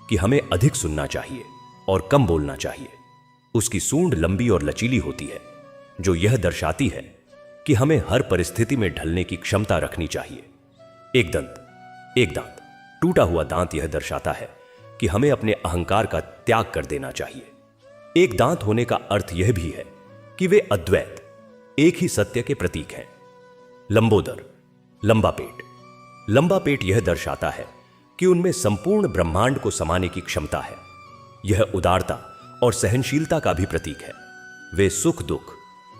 कि हमें अधिक सुनना चाहिए और कम बोलना चाहिए। उसकी सूंड लंबी और लचीली होती है, जो यह दर्शाती है कि हमें हर परिस्थिति में ढलने की क्षमता रखनी चाहिए। एक दांत, टूटा हुआ दांत यह दर्शाता है कि हमें अपने अहंकार का त्याग कर देना चाहिए। एक दांत होने का अर्थ यह भी है कि वे अद्वैत, एक ही सत्य के प्रतीक हैं। लंबोदर, लंबा पेट यह दर्शाता है कि उनमें संपूर्ण ब्रह्मांड को समाने की क्षमता है। यह उदारता और सहनशीलता का भी प्रतीक है। वे सुख दुख,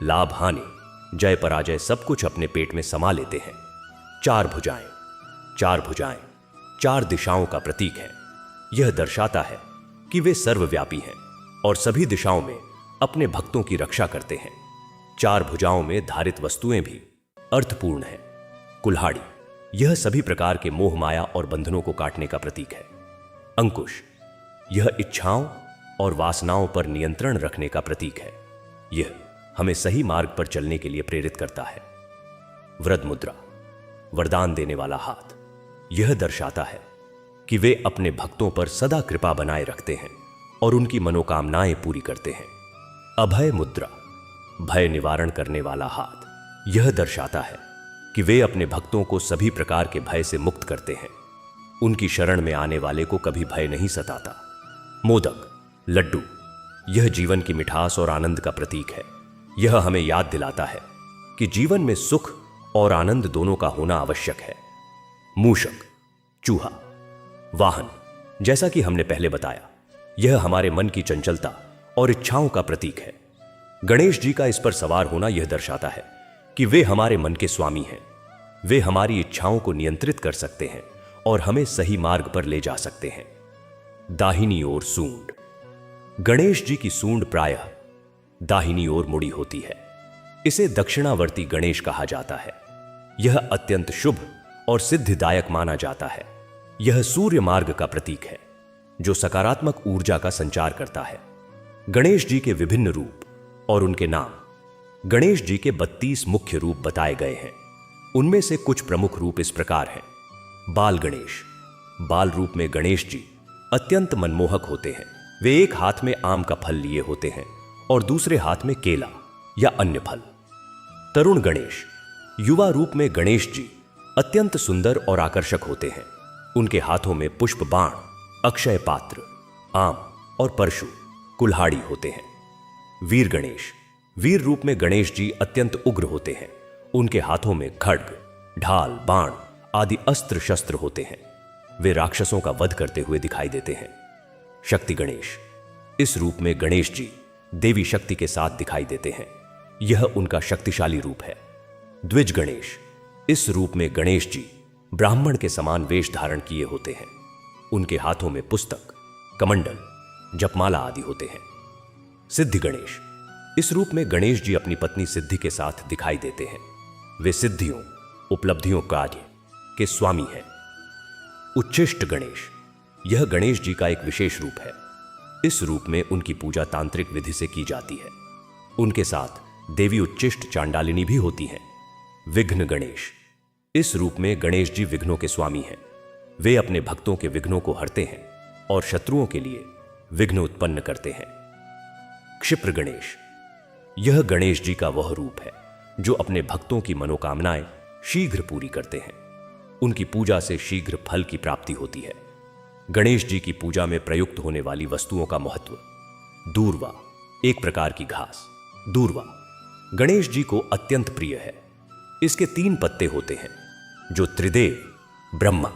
लाभ हानि, जय पराजय सब कुछ अपने पेट में समा लेते हैं। चार भुजाएं चार दिशाओं का प्रतीक है। यह दर्शाता है कि वे सर्वव्यापी हैं और सभी दिशाओं में अपने भक्तों की रक्षा करते हैं। चार भुजाओं में धारित वस्तुएं भी अर्थपूर्ण हैं। कुल्हाड़ी, यह सभी प्रकार के मोह माया और बंधनों को काटने का प्रतीक है। अंकुश, यह इच्छाओं और वासनाओं पर नियंत्रण रखने का प्रतीक है। यह हमें सही मार्ग पर चलने के लिए प्रेरित करता है। वरद मुद्रा, वरदान देने वाला हाथ, यह दर्शाता है कि वे अपने भक्तों पर सदा कृपा बनाए रखते हैं और उनकी मनोकामनाएं पूरी करते हैं। अभय मुद्रा, भय निवारण करने वाला हाथ, यह दर्शाता है कि वे अपने भक्तों को सभी प्रकार के भय से मुक्त करते हैं। उनकी शरण में आने वाले को कभी भय नहीं सताता। मोदक, लड्डू, यह जीवन की मिठास और आनंद का प्रतीक है। यह हमें याद दिलाता है कि जीवन में सुख और आनंद दोनों का होना आवश्यक है। मूषक, चूहा, वाहन, जैसा कि हमने पहले बताया, यह हमारे मन की चंचलता और इच्छाओं का प्रतीक है। गणेश जी का इस पर सवार होना यह दर्शाता है कि वे हमारे मन के स्वामी हैं। वे हमारी इच्छाओं को नियंत्रित कर सकते हैं और हमें सही मार्ग पर ले जा सकते हैं। दाहिनी ओर सूंड, गणेश जी की सूंड प्रायः दाहिनी ओर मुड़ी होती है। इसे दक्षिणावर्ती गणेश कहा जाता है। यह अत्यंत शुभ और सिद्धिदायक माना जाता है। यह सूर्य मार्ग का प्रतीक है, जो सकारात्मक ऊर्जा का संचार करता है। गणेश जी के विभिन्न रूप और उनके नाम। गणेश जी के 32 मुख्य रूप बताए गए हैं। उनमें से कुछ प्रमुख रूप इस प्रकार हैं। बाल गणेश, बाल रूप में गणेश जी अत्यंत मनमोहक होते हैं। वे एक हाथ में आम का फल लिए होते हैं और दूसरे हाथ में केला या अन्य फल। तरुण गणेश, युवा रूप में गणेश जी अत्यंत सुंदर और आकर्षक होते हैं। उनके हाथों में पुष्प बाण, अक्षय पात्र, आम और परशु, कुल्हाड़ी होते हैं। वीर गणेश, वीर रूप में गणेश जी अत्यंत उग्र होते हैं। उनके हाथों में खड्ग, ढाल, बाण आदि अस्त्र शस्त्र होते हैं। वे राक्षसों का वध करते हुए दिखाई देते हैं। शक्ति गणेश, इस रूप में गणेश जी देवी शक्ति के साथ दिखाई देते हैं। यह उनका शक्तिशाली रूप है। द्विज गणेश, इस रूप में गणेश जी ब्राह्मण के समान वेश धारण किए होते हैं। उनके हाथों में पुस्तक, कमंडल, जपमाला आदि होते हैं। सिद्धि गणेश, इस रूप में गणेश जी अपनी पत्नी सिद्धि के साथ दिखाई देते हैं। वे सिद्धियों, उपलब्धियों कार्य के स्वामी हैं। उच्छिष्ट गणेश, यह गणेश जी का एक विशेष रूप है। इस रूप में उनकी पूजा तांत्रिक विधि से की जाती है। उनके साथ देवी उच्छिष्ट चांडालिनी भी होती हैं। विघ्न गणेश, इस रूप में गणेश जी विघ्नों के स्वामी हैं। वे अपने भक्तों के विघ्नों को हरते हैं और शत्रुओं के लिए विघ्न उत्पन्न करते हैं। क्षिप्र गणेश, यह गणेश जी का वह रूप है जो अपने भक्तों की मनोकामनाएं शीघ्र पूरी करते हैं। उनकी पूजा से शीघ्र फल की प्राप्ति होती है। गणेश जी की पूजा में प्रयुक्त होने वाली वस्तुओं का महत्व। दूर्वा, एक प्रकार की घास। दूर्वा गणेश जी को अत्यंत प्रिय है। इसके 3 पत्ते होते हैं जो त्रिदेव, ब्रह्मा,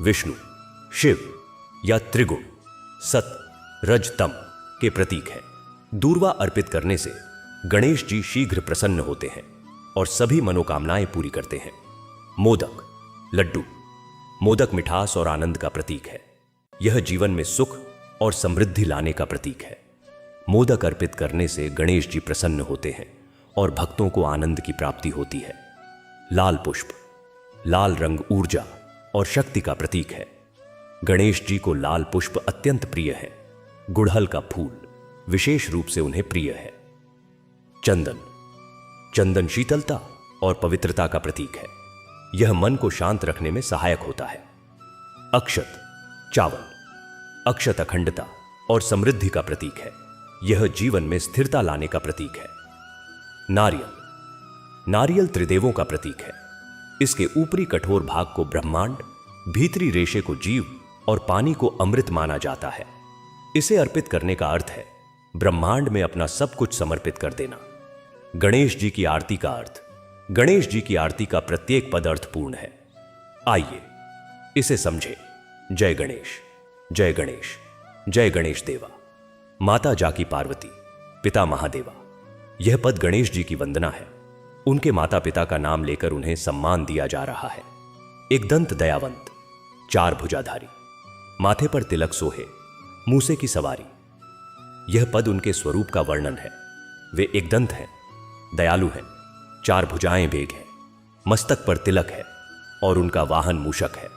विष्णु, शिव या त्रिगुण, सत, रज, तम के प्रतीक है। दूर्वा अर्पित करने से गणेश जी शीघ्र प्रसन्न होते हैं और सभी मनोकामनाएं पूरी करते हैं। मोदक, लड्डू, मोदक मिठास और आनंद का प्रतीक है। यह जीवन में सुख और समृद्धि लाने का प्रतीक है। मोदक अर्पित करने से गणेश जी प्रसन्न होते हैं और भक्तों को आनंद की प्राप्ति होती है। लाल पुष्प, लाल रंग ऊर्जा और शक्ति का प्रतीक है। गणेश जी को लाल पुष्प अत्यंत प्रिय है। गुड़हल का फूल विशेष रूप से उन्हें प्रिय है। चंदन, चंदन शीतलता और पवित्रता का प्रतीक है। यह मन को शांत रखने में सहायक होता है। अक्षत, चावल, अक्षत अखंडता और समृद्धि का प्रतीक है। यह जीवन में स्थिरता लाने का प्रतीक है। नारियल। नारियल त्रिदेवों का प्रतीक है। इसके ऊपरी कठोर भाग को ब्रह्मांड, भीतरी रेशे को जीव और पानी को अमृत माना जाता है। इसे अर्पित करने का अर्थ है ब्रह्मांड में अपना सब कुछ समर्पित कर देना। गणेश जी की आरती का अर्थ। गणेश जी की आरती का प्रत्येक पद अर्थपूर्ण है। आइए इसे समझें। जय गणेश, जय गणेश, जय गणेश देवा। माता जाकी पार्वती, पिता महादेवा। यह पद गणेश जी की वंदना है। उनके माता पिता का नाम लेकर उन्हें सम्मान दिया जा रहा है। एक दंत दयावंत, चार भुजाधारी, माथे पर तिलक सोहे, मूसे की सवारी। यह पद उनके स्वरूप का वर्णन है। वे एक दंत हैं, दयालु हैं, चार भुजाएं वेग हैं, मस्तक पर तिलक है और उनका वाहन मूषक है।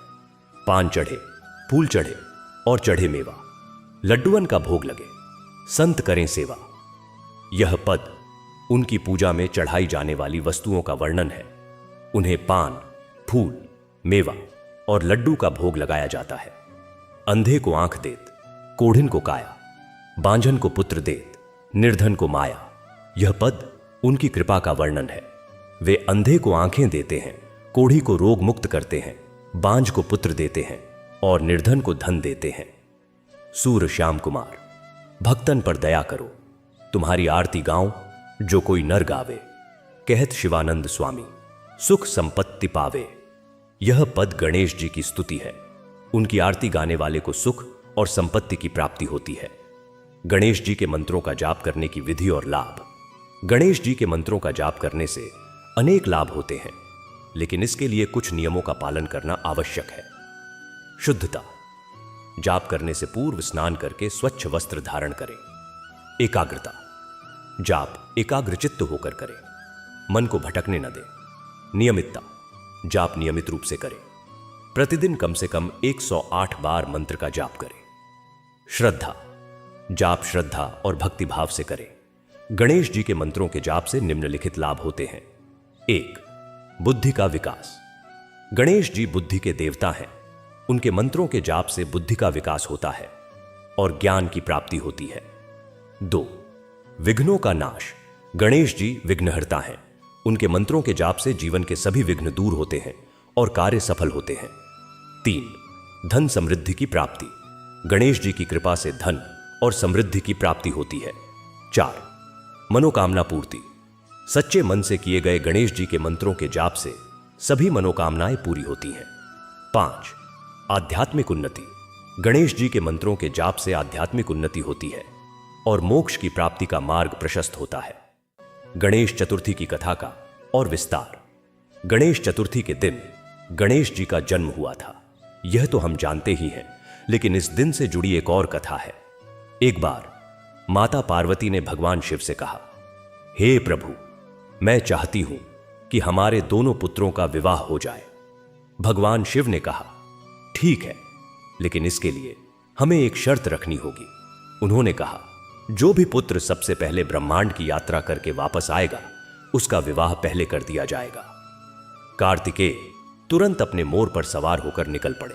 पान चढ़े, फूल चढ़े और चढ़े मेवा, लड्डुअन का भोग लगे, संत करें सेवा। यह पद उनकी पूजा में चढ़ाई जाने वाली वस्तुओं का वर्णन है। उन्हें पान, फूल, मेवा और लड्डू का भोग लगाया जाता है। अंधे को आंख देत, कोढ़िन को काया, बांझन को पुत्र देत, निर्धन को माया। यह पद उनकी कृपा का वर्णन है। वे अंधे को आंखें देते हैं, कोढ़ी को रोग मुक्त करते हैं, बांझ को पुत्र देते हैं और निर्धन को धन देते हैं। सूर श्याम कुमार। भक्तन पर दया करो, तुम्हारी आरती गाऊं जो कोई नर गावे। कहत शिवानंद स्वामी, सुख संपत्ति पावे। यह पद गणेश जी की स्तुति है। उनकी आरती गाने वाले को सुख और संपत्ति की प्राप्ति होती है। गणेश जी के मंत्रों का जाप करने की विधि और लाभ। गणेश जी के मंत्रों का जाप करने से अनेक लाभ होते हैं, लेकिन इसके लिए कुछ नियमों का पालन करना आवश्यक है। शुद्धता। जाप करने से पूर्व स्नान करके स्वच्छ वस्त्र धारण करें। एकाग्रता। जाप एकाग्रचित्त होकर करें, मन को भटकने न दें। नियमितता। जाप नियमित रूप से करें। प्रतिदिन कम से कम 108 बार मंत्र का जाप करें। श्रद्धा। जाप श्रद्धा और भक्ति भाव से करें। गणेश जी के मंत्रों के जाप से निम्नलिखित लाभ होते हैं। 1. बुद्धि का विकास। गणेश जी बुद्धि के देवता हैं। उनके मंत्रों के जाप से बुद्धि का विकास होता है और ज्ञान की प्राप्ति होती है। 2. विघ्नों का नाश। गणेश जी विघ्नहर्ता हैं। उनके मंत्रों के जाप से जीवन के सभी विघ्न दूर होते हैं और कार्य सफल होते हैं। 3. धन समृद्धि की प्राप्ति। गणेश जी की कृपा से धन और समृद्धि की प्राप्ति होती है। 4. मनोकामना पूर्ति। सच्चे मन से किए गए गणेश जी के मंत्रों के जाप से सभी मनोकामनाएं पूरी होती हैं। 5. आध्यात्मिक उन्नति। गणेश जी के मंत्रों के जाप से आध्यात्मिक उन्नति होती है और मोक्ष की प्राप्ति का मार्ग प्रशस्त होता है। गणेश चतुर्थी की कथा का और विस्तार। गणेश चतुर्थी के दिन गणेश जी का जन्म हुआ था, यह तो हम जानते ही हैं, लेकिन इस दिन से जुड़ी एक और कथा है। एक बार माता पार्वती ने भगवान शिव से कहा, हे प्रभु, मैं चाहती हूं कि हमारे दोनों पुत्रों का विवाह हो जाए। भगवान शिव ने कहा, ठीक है, लेकिन इसके लिए हमें एक शर्त रखनी होगी। उन्होंने कहा, जो भी पुत्र सबसे पहले ब्रह्मांड की यात्रा करके वापस आएगा, उसका विवाह पहले कर दिया जाएगा। कार्तिकेय तुरंत अपने मोर पर सवार होकर निकल पड़े।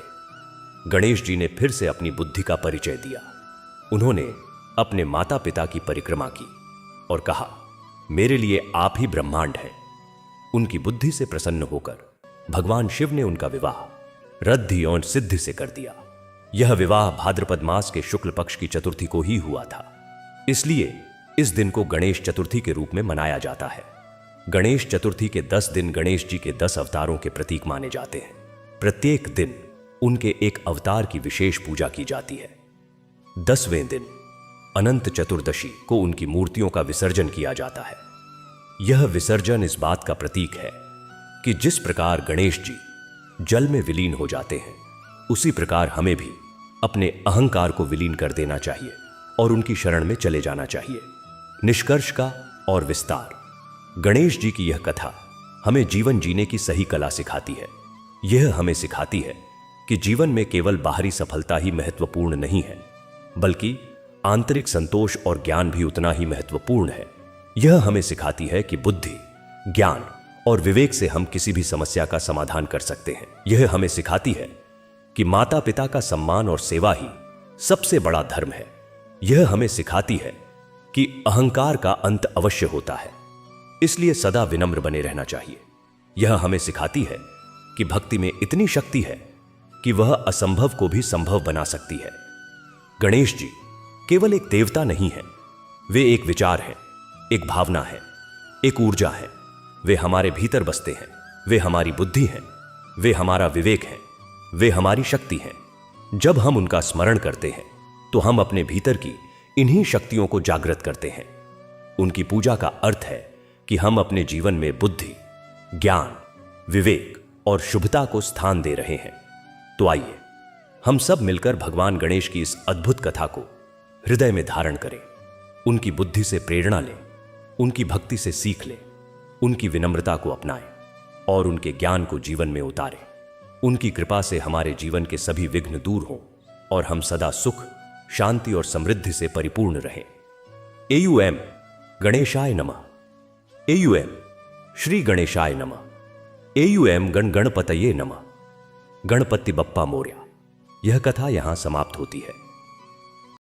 गणेश जी ने फिर से अपनी बुद्धि का परिचय दिया। उन्होंने अपने माता पिता की परिक्रमा की और कहा, मेरे लिए आप ही ब्रह्मांड हैं। उनकी बुद्धि से प्रसन्न होकर भगवान शिव ने उनका विवाह रद्धि और सिद्धि से कर दिया। यह विवाह भाद्रपद मास के शुक्ल पक्ष की चतुर्थी को ही हुआ था, इसलिए इस दिन को गणेश चतुर्थी के रूप में मनाया जाता है। गणेश चतुर्थी के 10 दिन गणेश जी के 10 अवतारों के प्रतीक माने जाते हैं। प्रत्येक दिन उनके एक अवतार की विशेष पूजा की जाती है। 10वें दिन अनंत चतुर्दशी को उनकी मूर्तियों का विसर्जन किया जाता है। यह विसर्जन इस बात का प्रतीक है कि जिस प्रकार गणेश जी जल में विलीन हो जाते हैं, उसी प्रकार हमें भी अपने अहंकार को विलीन कर देना चाहिए और उनकी शरण में चले जाना चाहिए। निष्कर्ष का और विस्तार। गणेश जी की यह कथा हमें जीवन जीने की सही कला सिखाती है। यह हमें सिखाती है कि जीवन में केवल बाहरी सफलता ही महत्वपूर्ण नहीं है, बल्कि आंतरिक संतोष और ज्ञान भी उतना ही महत्वपूर्ण है। यह हमें सिखाती है कि बुद्धि, ज्ञान और विवेक से हम किसी भी समस्या का समाधान कर सकते हैं। यह हमें सिखाती है कि माता पिता का सम्मान और सेवा ही सबसे बड़ा धर्म है। यह हमें सिखाती है कि अहंकार का अंत अवश्य होता है, इसलिए सदा विनम्र बने रहना चाहिए। यह हमें सिखाती है कि भक्ति में इतनी शक्ति है कि वह असंभव को भी संभव बना सकती है। गणेश जी केवल एक देवता नहीं है, वे एक विचार हैं, एक भावना है, एक ऊर्जा है। वे हमारे भीतर बसते हैं, वे हमारी बुद्धि हैं, वे हमारा विवेक हैं, वे हमारी शक्ति हैं। जब हम उनका स्मरण करते हैं तो हम अपने भीतर की इन्हीं शक्तियों को जागृत करते हैं। उनकी पूजा का अर्थ है कि हम अपने जीवन में बुद्धि, ज्ञान, विवेक और शुभता को स्थान दे रहे हैं। तो आइए हम सब मिलकर भगवान गणेश की इस अद्भुत कथा को हृदय में धारण करें, उनकी बुद्धि से प्रेरणा लें, उनकी भक्ति से सीख लें, उनकी विनम्रता को अपनाएं और उनके ज्ञान को जीवन में उतारें। उनकी कृपा से हमारे जीवन के सभी विघ्न दूर हों और हम सदा सुख, शांति और समृद्धि से परिपूर्ण रहें। AUM गणेशाय नमः। AUM श्री गणेशाय नमः। AUM गणपतये नमः। गणपति बप्पा मोरया। यह कथा यहां समाप्त होती है।